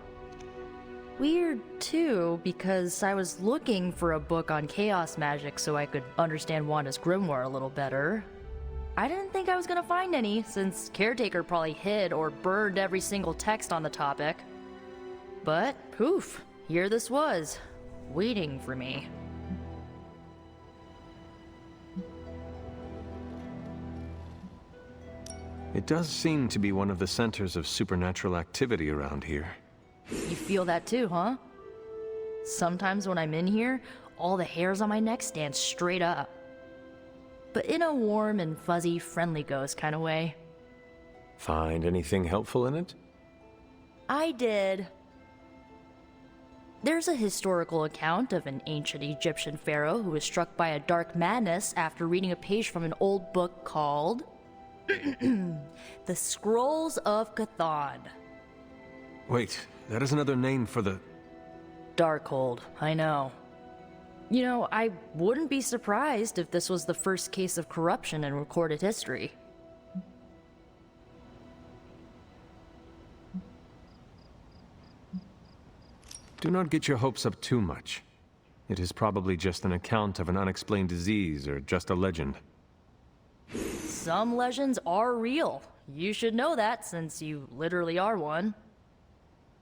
Weird, too, because I was looking for a book on chaos magic so I could understand Wanda's grimoire a little better. I didn't think I was gonna find any, since Caretaker probably hid or burned every single text on the topic. But, poof, here this was, waiting for me. It does seem to be one of the centers of supernatural activity around here. You feel that too, huh? Sometimes when I'm in here, all the hairs on my neck stand straight up. But in a warm and fuzzy, friendly ghost kind of way. Find anything helpful in it? I did. There's a historical account of an ancient Egyptian pharaoh who was struck by a dark madness after reading a page from an old book called The Scrolls of Chthon. Wait, that is another name for the... Darkhold, I know. You know, I wouldn't be surprised if this was the first case of corruption in recorded history. Do not get your hopes up too much. It is probably just an account of an unexplained disease or just a legend. Some legends are real. You should know that since you literally are one.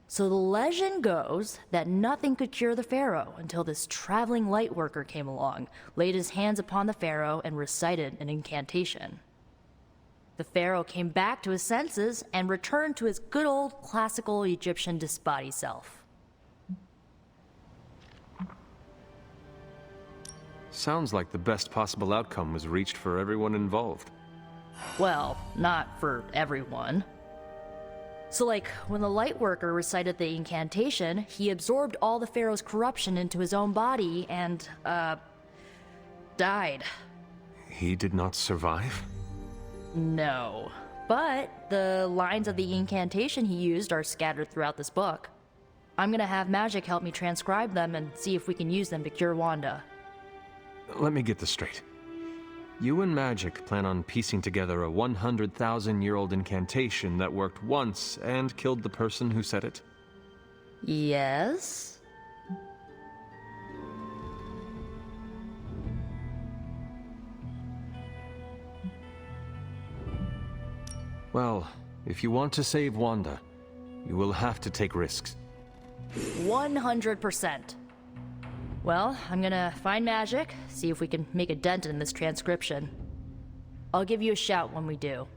So the legend goes that nothing could cure the pharaoh until this traveling light worker came along, laid his hands upon the pharaoh, and recited an incantation. The pharaoh came back to his senses and returned to his good old classical Egyptian disbody self. Sounds like the best possible outcome was reached for everyone involved. Well, not for everyone. So like, when the light worker recited the incantation, he absorbed all the pharaoh's corruption into his own body and, died. He did not survive? No. But the lines of the incantation he used are scattered throughout this book. I'm gonna have magic help me transcribe them and see if we can use them to cure Wanda. Let me get this straight. You and Magic plan on piecing together a 100,000-year-old incantation that worked once and killed the person who said it? Yes? Well, if you want to save Wanda, you will have to take risks. 100%. Well, I'm gonna find Magic, see if we can make a dent in this transcription. I'll give you a shout when we do.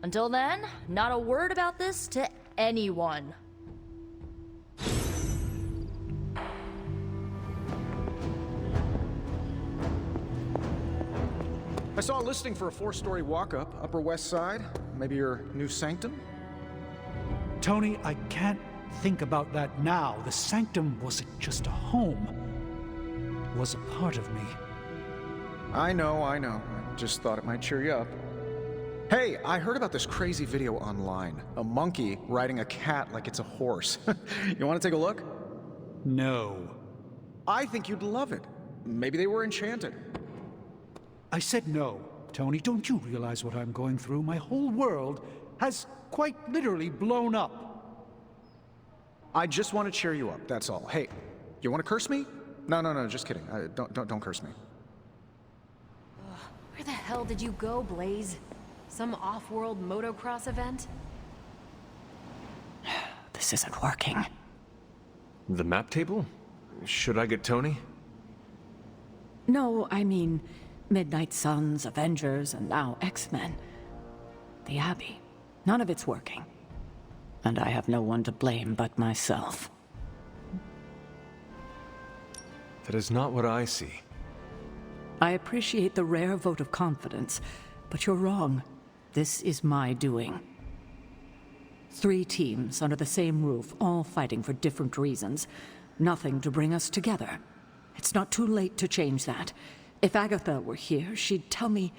Until then, not a word about this to anyone. I saw a listing for a 4-story walk-up, Upper West Side. Maybe your new sanctum? Tony, I can't think about that now. The sanctum wasn't just a home. It was a part of me. I know. I just thought it might cheer you up. Hey, I heard about this crazy video online. A monkey riding a cat like it's a horse. You want to take a look? No. I think you'd love it. Maybe they were enchanted. I said no. Tony, don't you realize what I'm going through? My whole world has quite literally blown up. I just want to cheer you up, that's all. Hey, you want to curse me? No, just kidding. Don't curse me. Where the hell did you go, Blaze? Some off-world motocross event? This isn't working. The map table? Should I get Tony? No, I mean, Midnight Suns, Avengers, and now X-Men. The Abbey. None of it's working. And I have no one to blame but myself. That is not what I see. I appreciate the rare vote of confidence, but you're wrong. This is my doing. 3 teams under the same roof, all fighting for different reasons. Nothing to bring us together. It's not too late to change that. If Agatha were here, she'd tell me...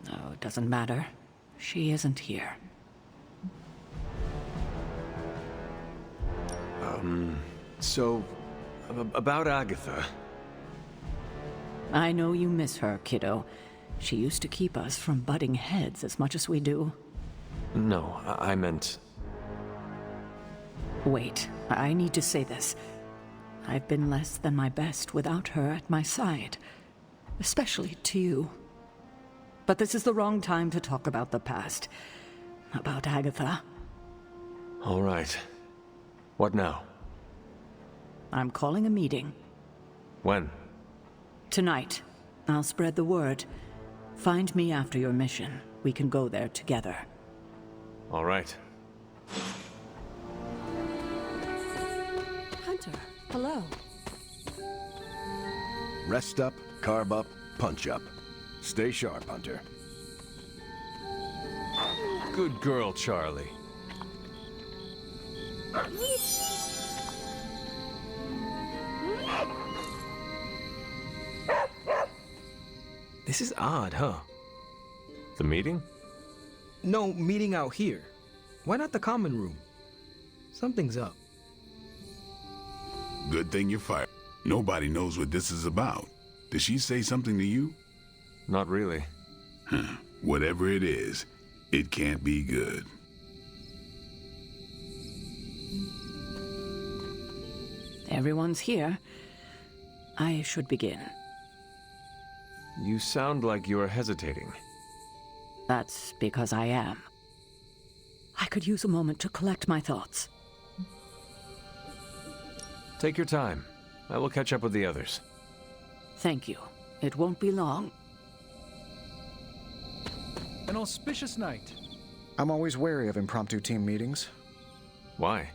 No, it doesn't matter. She isn't here. About Agatha. I know you miss her, kiddo. She used to keep us from butting heads as much as we do. No, I meant... Wait, I need to say this. I've been less than my best without her at my side. Especially to you. But this is the wrong time to talk about the past. About Agatha. All right. What now? I'm calling a meeting. When? Tonight. I'll spread the word. Find me after your mission. We can go there together. All right. Hunter, hello. Rest up, carb up, punch up. Stay sharp, Hunter. Good girl, Charlie. This is odd, huh? The meeting? No, meeting out here. Why not the common room? Something's up. Good thing you're fired. Nobody knows what this is about. Did she say something to you? Not really. Huh. Whatever it is, it can't be good. Everyone's here. I should begin. You sound like you're hesitating. That's because I am. I could use a moment to collect my thoughts. Take your time. I will catch up with the others. Thank you. It won't be long. An auspicious night. I'm always wary of impromptu team meetings. Why?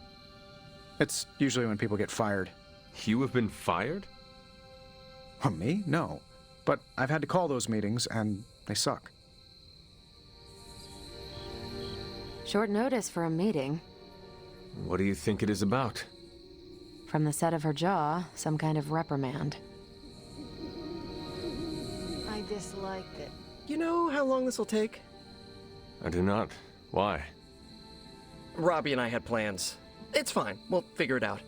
It's usually when people get fired. You have been fired? Me? No. But I've had to call those meetings, and they suck. Short notice for a meeting. What do you think it is about? From the set of her jaw, some kind of reprimand. I disliked it. You know how long this will take? I do not. Why? Robbie and I had plans. It's fine. We'll figure it out.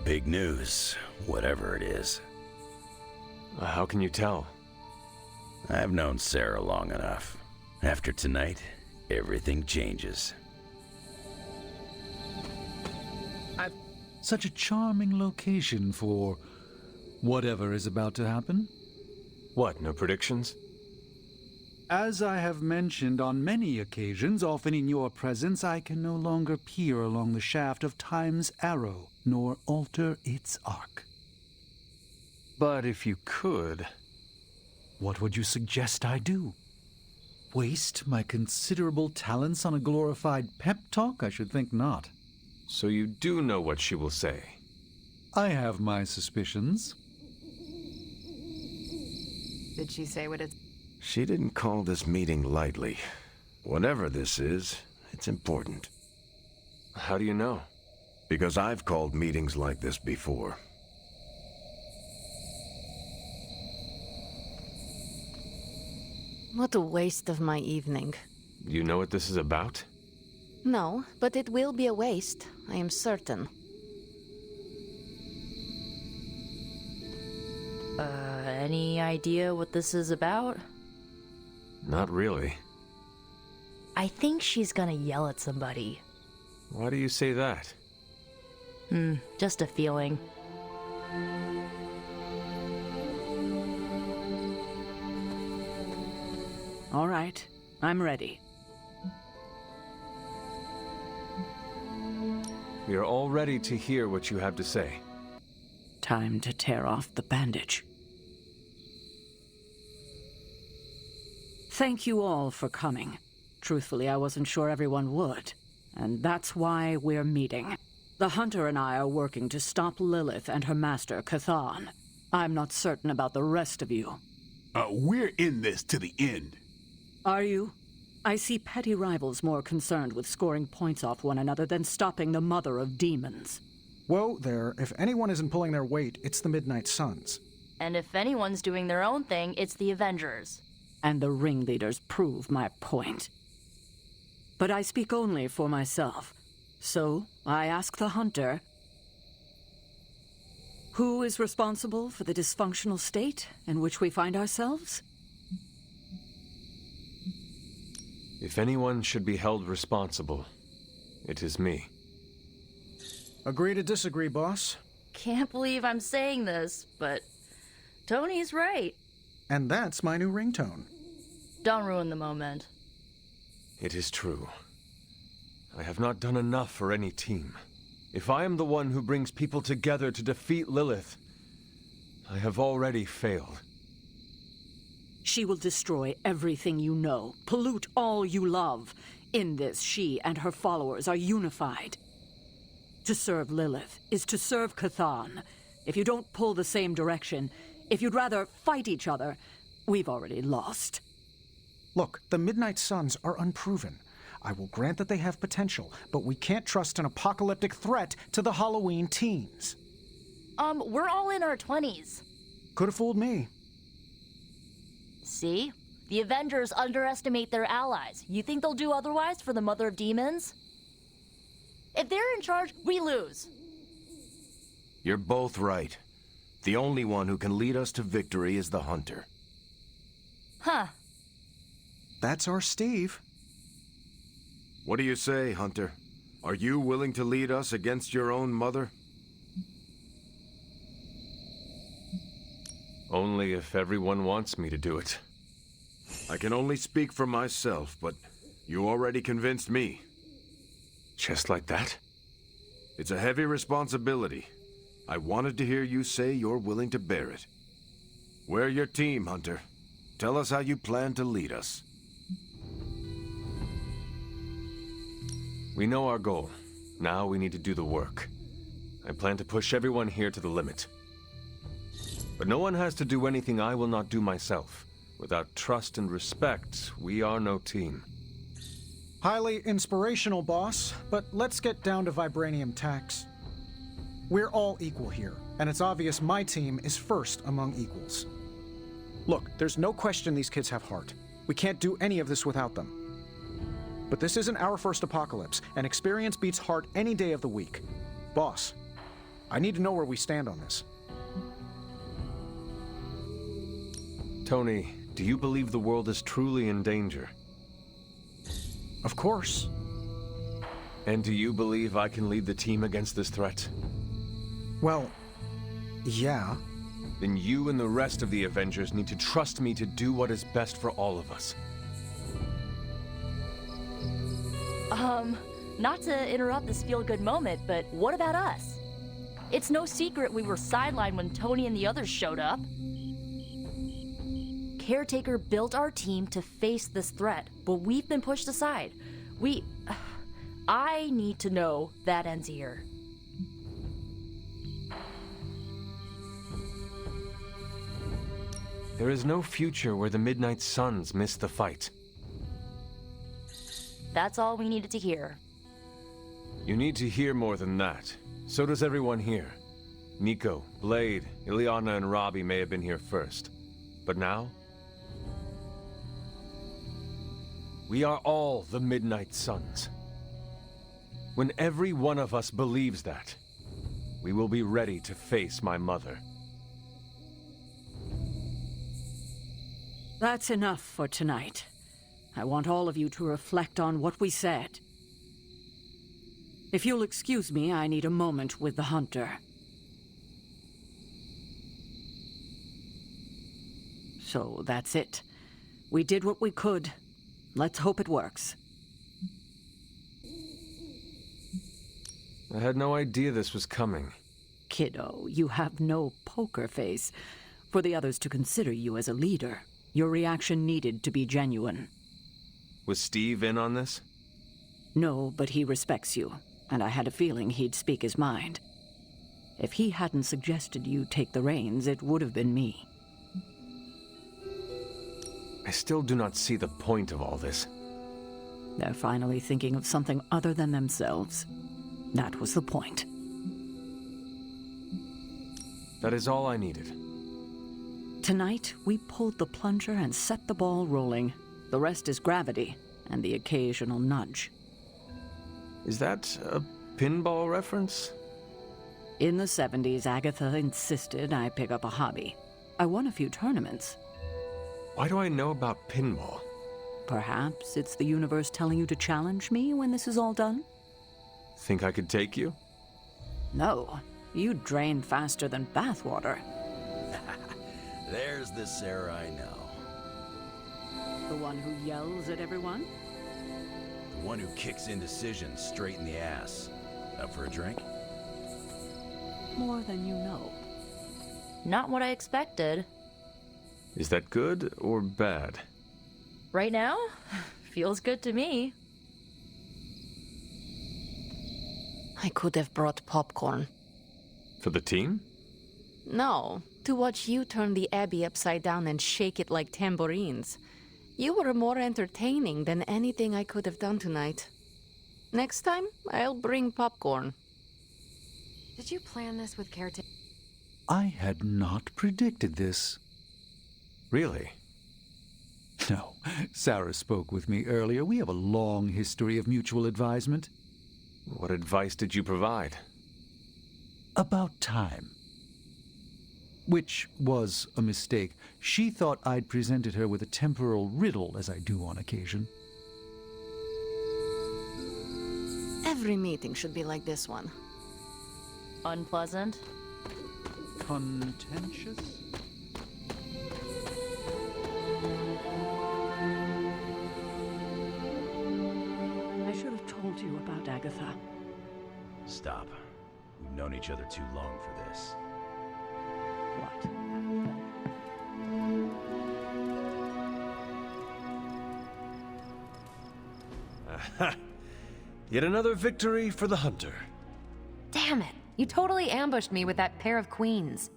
Big news, whatever it is. How can you tell? I've known Sarah long enough. After tonight, everything changes. Such a charming location for whatever is about to happen. What, no predictions? As I have mentioned on many occasions, often in your presence, I can no longer peer along the shaft of time's arrow, nor alter its arc. But if you could... What would you suggest I do? Waste my considerable talents on a glorified pep talk? I should think not. So you do know what she will say? I have my suspicions. Did she say what it's... She didn't call this meeting lightly. Whatever this is, it's important. How do you know? Because I've called meetings like this before. What a waste of my evening. You know what this is about? No, but it will be a waste, I am certain. Any idea what this is about? Not really. I think she's gonna yell at somebody. Why do you say that? Just a feeling. All right, I'm ready. We are all ready to hear what you have to say. Time to tear off the bandage. Thank you all for coming. Truthfully, I wasn't sure everyone would. And that's why we're meeting. The Hunter and I are working to stop Lilith and her master, Chthon. I'm not certain about the rest of you. We're in this to the end. Are you? I see petty rivals more concerned with scoring points off one another than stopping the mother of demons. Whoa there, if anyone isn't pulling their weight, it's the Midnight Suns. And if anyone's doing their own thing, it's the Avengers. And the ringleaders prove my point. But I speak only for myself. So, I ask the Hunter, who is responsible for the dysfunctional state in which we find ourselves? If anyone should be held responsible, it is me. Agree to disagree, boss. Can't believe I'm saying this, but Tony's right. And that's my new ringtone. Don't ruin the moment. It is true. I have not done enough for any team. If I am the one who brings people together to defeat Lilith, I have already failed. She will destroy everything you know, pollute all you love. In this, she and her followers are unified. To serve Lilith is to serve Chthon. If you don't pull the same direction, if you'd rather fight each other, we've already lost. Look, the Midnight Suns are unproven. I will grant that they have potential, but we can't trust an apocalyptic threat to the Halloween teens. We're all in our 20s. Could have fooled me. See? The Avengers underestimate their allies. You think they'll do otherwise for the Mother of Demons? If they're in charge, we lose. You're both right. The only one who can lead us to victory is the Hunter. Huh. That's our Steve. What do you say, Hunter? Are you willing to lead us against your own mother? Only if everyone wants me to do it. I can only speak for myself, but you already convinced me. Just like that? It's a heavy responsibility. I wanted to hear you say you're willing to bear it. We're your team, Hunter. Tell us how you plan to lead us. We know our goal. Now we need to do the work. I plan to push everyone here to the limit. But no one has to do anything I will not do myself. Without trust and respect, we are no team. Highly inspirational, boss, but let's get down to vibranium tax. We're all equal here, and it's obvious my team is first among equals. Look, there's no question these kids have heart. We can't do any of this without them. But this isn't our first apocalypse, and experience beats heart any day of the week. Boss, I need to know where we stand on this. Tony, do you believe the world is truly in danger? Of course. And do you believe I can lead the team against this threat? Well, yeah. Then you and the rest of the Avengers need to trust me to do what is best for all of us. Not to interrupt this feel-good moment, but what about us? It's no secret we were sidelined when Tony and the others showed up. Caretaker built our team to face this threat, but we've been pushed aside. I need to know that ends here. There is no future where the Midnight Suns miss the fight. That's all we needed to hear. You need to hear more than that. So does everyone here. Nico, Blade, Ileana, and Robbie may have been here first. But now? We are all the Midnight Suns. When every one of us believes that, we will be ready to face my mother. That's enough for tonight. I want all of you to reflect on what we said. If you'll excuse me, I need a moment with the Hunter. So that's it. We did what we could. Let's hope it works. I had no idea this was coming. Kiddo, you have no poker face. For the others to consider you as a leader, your reaction needed to be genuine. Was Steve in on this? No, but he respects you, and I had a feeling he'd speak his mind. If he hadn't suggested you take the reins, it would have been me. I still do not see the point of all this. They're finally thinking of something other than themselves. That was the point. That is all I needed. Tonight, we pulled the plunger and set the ball rolling. The rest is gravity, and the occasional nudge. Is that a pinball reference? In the 70s, Agatha insisted I pick up a hobby. I won a few tournaments. Why do I know about pinball? Perhaps it's the universe telling you to challenge me when this is all done? Think I could take you? No. You drain faster than bathwater. There's the Sarah I know. The one who yells at everyone? The one who kicks indecision straight in the ass. Up for a drink? More than you know. Not what I expected. Is that good or bad? Right now? Feels good to me. I could have brought popcorn. For the team? No, to watch you turn the Abbey upside down and shake it like tambourines. You were more entertaining than anything I could have done tonight. Next time, I'll bring popcorn. Did you plan this with caretaker? I had not predicted this. Really? No. Sarah spoke with me earlier. We have a long history of mutual advisement. What advice did you provide? About time. Which was a mistake. She thought I'd presented her with a temporal riddle, as I do on occasion. Every meeting should be like this one. Unpleasant? Contentious? I should have told you about Agatha. Stop. We've known each other too long for this. What? Aha! Yet another victory for the hunter. Damn it. You totally ambushed me with that pair of queens.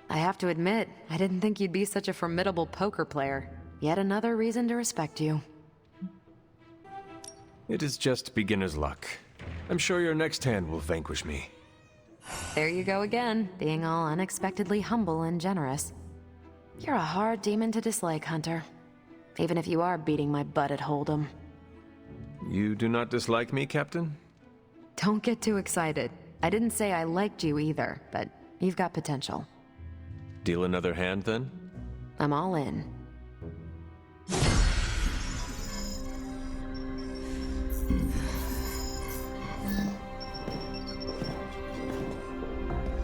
I have to admit, I didn't think you'd be such a formidable poker player. Yet another reason to respect you. It is just beginner's luck. I'm sure your next hand will vanquish me. There you go again, being all unexpectedly humble and generous. You're a hard demon to dislike, Hunter. Even if you are beating my butt at Hold'em. You do not dislike me, Captain? Don't get too excited. I didn't say I liked you either, but you've got potential. Deal another hand, then? I'm all in.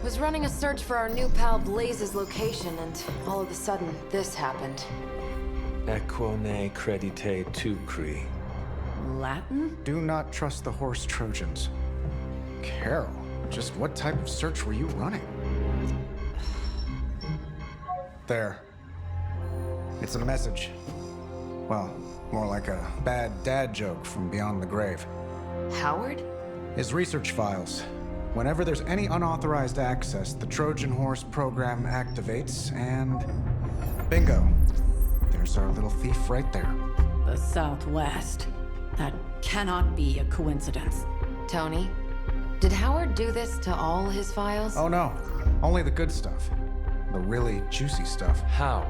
Was running a search for our new pal Blaze's location, and all of a sudden, this happened. Equone credite tucri. Latin? Do not trust the horse Trojans. Carol, just what type of search were you running? There. It's a message. Well, more like a bad dad joke from beyond the grave. Howard? His research files. Whenever there's any unauthorized access, the Trojan Horse program activates, and bingo. There's our little thief right there. The Southwest. That cannot be a coincidence. Tony, did Howard do this to all his files? Oh no, only the good stuff. The really juicy stuff. How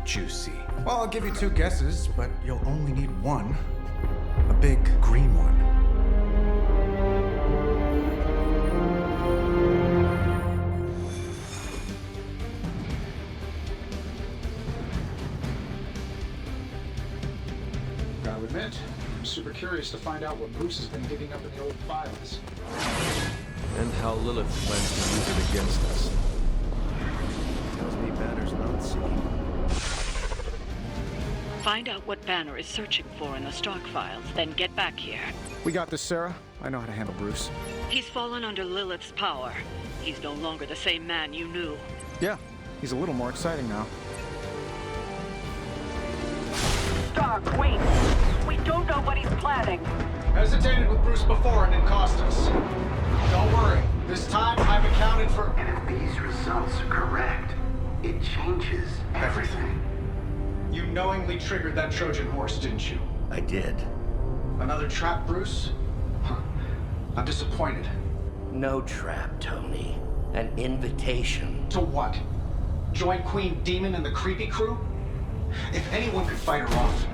juicy? Well, I'll give you two guesses, but you'll only need one. A big green one. Gotta admit, I'm super curious to find out what Bruce has been digging up in the old files. And how Lilith plans to use it against us. Tells me Banner's not seeing. Find out what Banner is searching for in the stock files, then get back here. We got this, Sarah. I know how to handle Bruce. He's fallen under Lilith's power. He's no longer the same man you knew. Yeah, he's a little more exciting now. Stark, wait! We don't know what he's planning. Hesitated with Bruce before and it cost us. Don't worry. This time I've accounted for... And if these results are correct, it changes everything. You knowingly triggered that Trojan horse, didn't you? I did. Another trap, Bruce? Huh. I'm disappointed. No trap, Tony. An invitation. To what? Join Queen Demon and the creepy crew? If anyone could fight her off,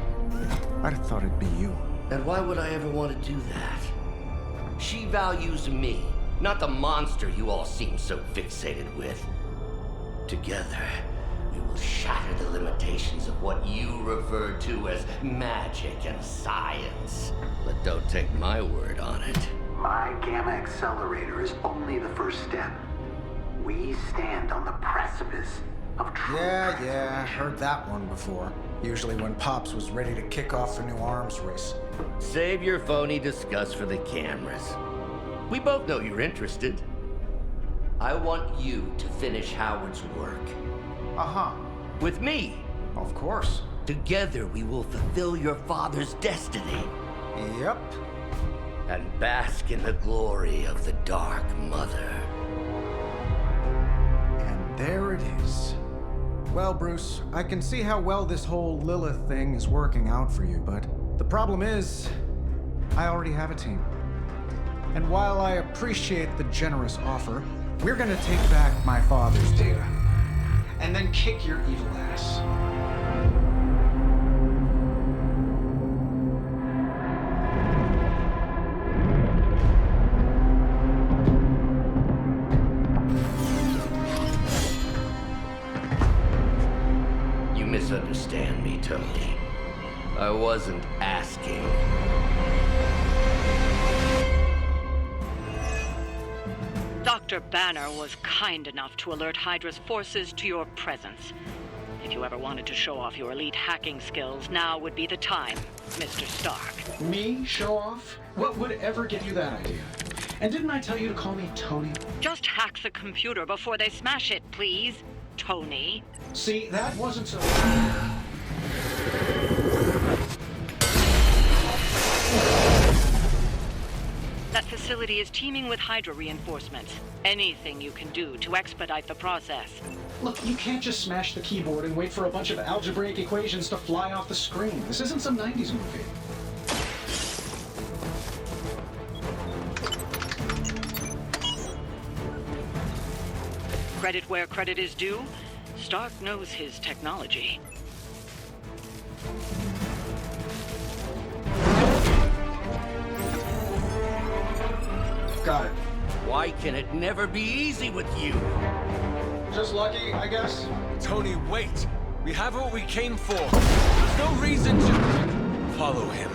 I'd have thought it'd be you. And why would I ever want to do that? She values me, not the monster you all seem so fixated with. Together, we will shatter the limitations of what you refer to as magic and science. But don't take my word on it. My Gamma Accelerator is only the first step. We stand on the precipice of true Yeah, heard that one before. Usually when Pops was ready to kick off a new arms race. Save your phony disgust for the cameras. We both know you're interested. I want you to finish Howard's work. Uh-huh. With me. Of course. Together we will fulfill your father's destiny. Yep. And bask in the glory of the Dark Mother. And there it is. Well, Bruce, I can see how well this whole Lilith thing is working out for you, but the problem is, I already have a team. And while I appreciate the generous offer, we're gonna take back my father's data. And then kick your evil ass. You misunderstand me, Tony. I wasn't asking. Dr. Banner was kind enough to alert Hydra's forces to your presence. If you ever wanted to show off your elite hacking skills, now would be the time, Mr. Stark. Me? Show off? What would ever give you that idea? And didn't I tell you to call me Tony? Just hack the computer before they smash it, please, Tony. See, that wasn't so... That facility is teeming with Hydra reinforcements. Anything you can do to expedite the process. Look, you can't just smash the keyboard and wait for a bunch of algebraic equations to fly off the screen. This isn't some 90s movie. Credit where credit is due, Stark knows his technology. Got it. Why can it never be easy with you? Just lucky, I guess. Tony, wait! We have what we came for. There's no reason to... Follow him.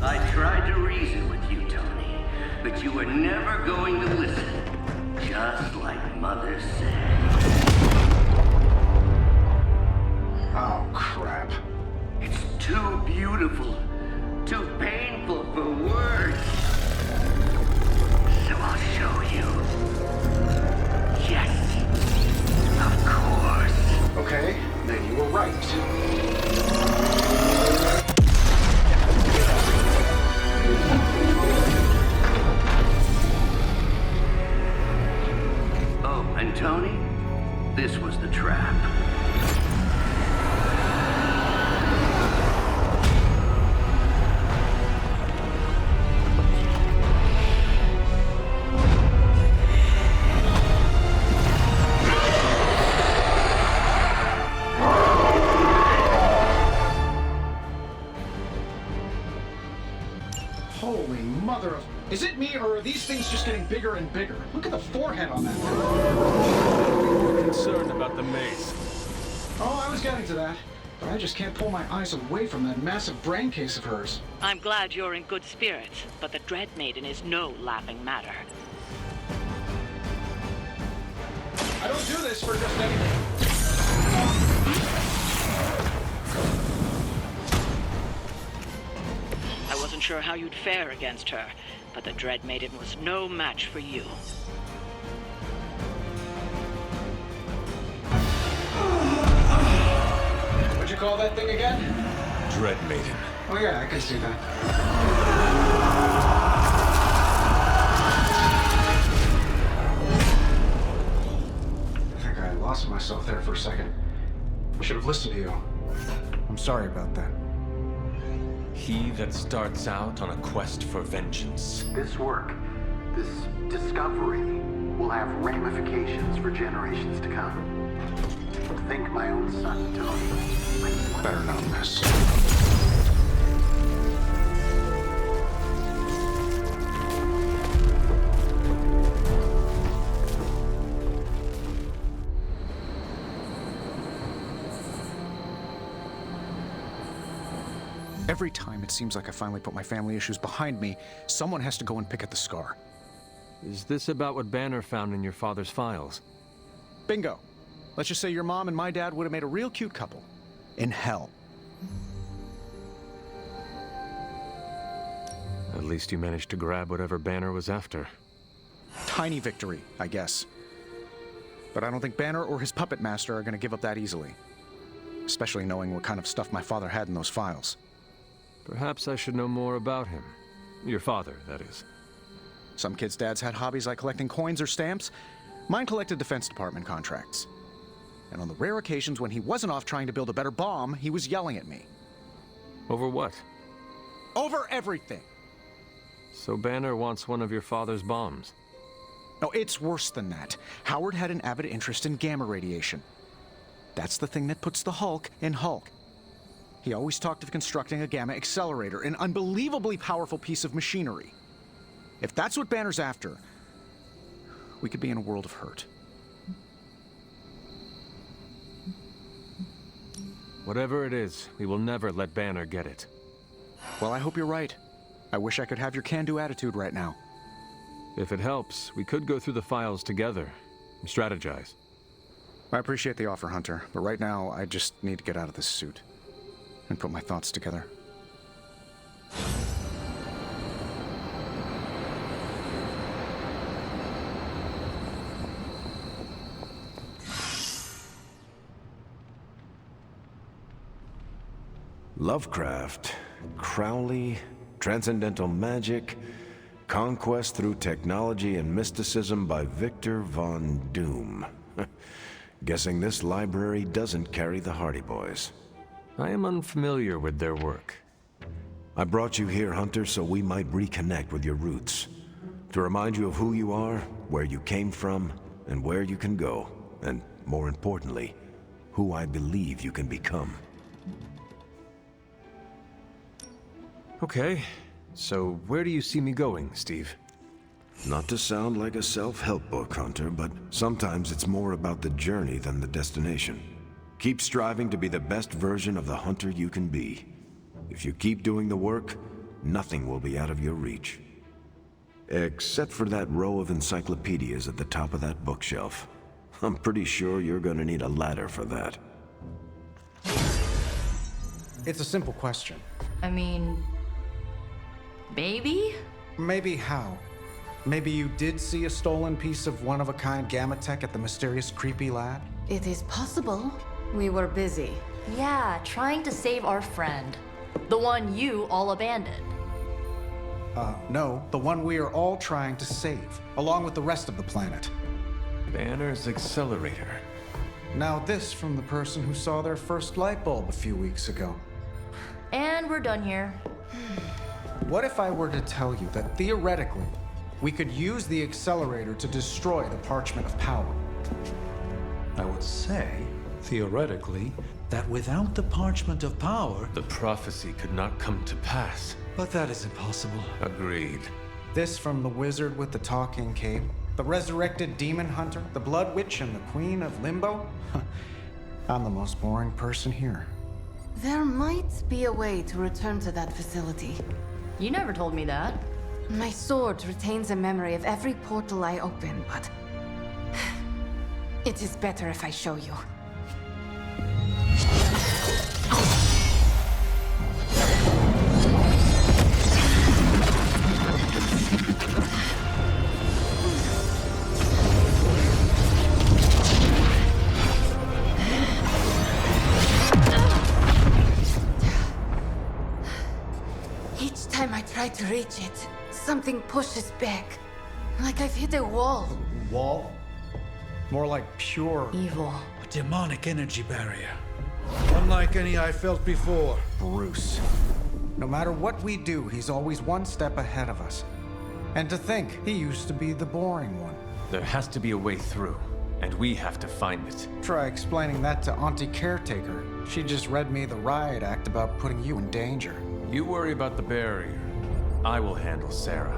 I tried to reason with you, Tony, but you were never going to listen. Just like Mother said. Oh, crap. It's too beautiful, too painful for words. So I'll show you. Yes, of course. Okay, then you were right. Oh, and Tony, this was the trap. Holy mother of... Is it me, or are these things just getting bigger and bigger? Look at the forehead on that thing. I'm concerned about the mace. Oh, I was getting to that. But I just can't pull my eyes away from that massive brain case of hers. I'm glad you're in good spirits, but the Dread Maiden is no laughing matter. I don't do this for just anything. I wasn't sure how you'd fare against her, but the Dread Maiden was no match for you. What'd you call that thing again? Dread Maiden. Oh yeah, I can see that. I think I lost myself there for a second. I should have listened to you. I'm sorry about that. He that starts out on a quest for vengeance. This work, this discovery, will have ramifications for generations to come. Think my own son, Tony. Better not miss. Every time it seems like I finally put my family issues behind me, someone has to go and pick at the scar. Is this about what Banner found in your father's files? Bingo. Let's just say your mom and my dad would have made a real cute couple. In hell. At least you managed to grab whatever Banner was after. Tiny victory, I guess. But I don't think Banner or his puppet master are going to give up that easily. Especially knowing what kind of stuff my father had in those files. Perhaps I should know more about him. Your father, that is. Some kids' dads had hobbies like collecting coins or stamps. Mine collected Defense Department contracts. And on the rare occasions when he wasn't off trying to build a better bomb, he was yelling at me. Over what? Over everything! So Banner wants one of your father's bombs. No, it's worse than that. Howard had an avid interest in gamma radiation. That's the thing that puts the Hulk in Hulk. He always talked of constructing a gamma accelerator, an unbelievably powerful piece of machinery. If that's what Banner's after, we could be in a world of hurt. Whatever it is, we will never let Banner get it. Well, I hope you're right. I wish I could have your can-do attitude right now. If it helps, we could go through the files together and strategize. I appreciate the offer, Hunter, but right now I just need to get out of this suit and put my thoughts together. Lovecraft, Crowley, transcendental magic, conquest through technology and mysticism by Victor Von Doom. Guessing this library doesn't carry the Hardy Boys. I am unfamiliar with their work. I brought you here, Hunter, so we might reconnect with your roots. To remind you of who you are, where you came from, and where you can go. And, more importantly, who I believe you can become. Okay, so where do you see me going, Steve? Not to sound like a self-help book, Hunter, but sometimes it's more about the journey than the destination. Keep striving to be the best version of the Hunter you can be. If you keep doing the work, nothing will be out of your reach. Except for that row of encyclopedias at the top of that bookshelf. I'm pretty sure you're gonna need a ladder for that. It's a simple question. I mean, maybe? Maybe how? Maybe you did see a stolen piece of one-of-a-kind gamma tech at the mysterious creepy lab? It is possible. We were busy. Yeah, trying to save our friend. The one you all abandoned. No, the one we are all trying to save, along with the rest of the planet. Banner's accelerator. Now this from the person who saw their first light bulb a few weeks ago. And we're done here. What if I were to tell you that theoretically, we could use the accelerator to destroy the Parchment of Power? I would say, theoretically, that without the Parchment of Power... The prophecy could not come to pass. But that is impossible. Agreed. This from the wizard with the talking cape, the resurrected demon hunter, the blood witch, and the queen of limbo? I'm the most boring person here. There might be a way to return to that facility. You never told me that. My sword retains a memory of every portal I open, but... it is better if I show you. Each time I try to reach it, something pushes back. Like I've hit a wall. Wall? More like pure... evil. A demonic energy barrier. Unlike any I felt before. Bruce. No matter what we do, he's always one step ahead of us. And to think, he used to be the boring one. There has to be a way through, and we have to find it. Try explaining that to Auntie Caretaker. She just read me the riot act about putting you in danger. You worry about the barrier. I will handle Sarah.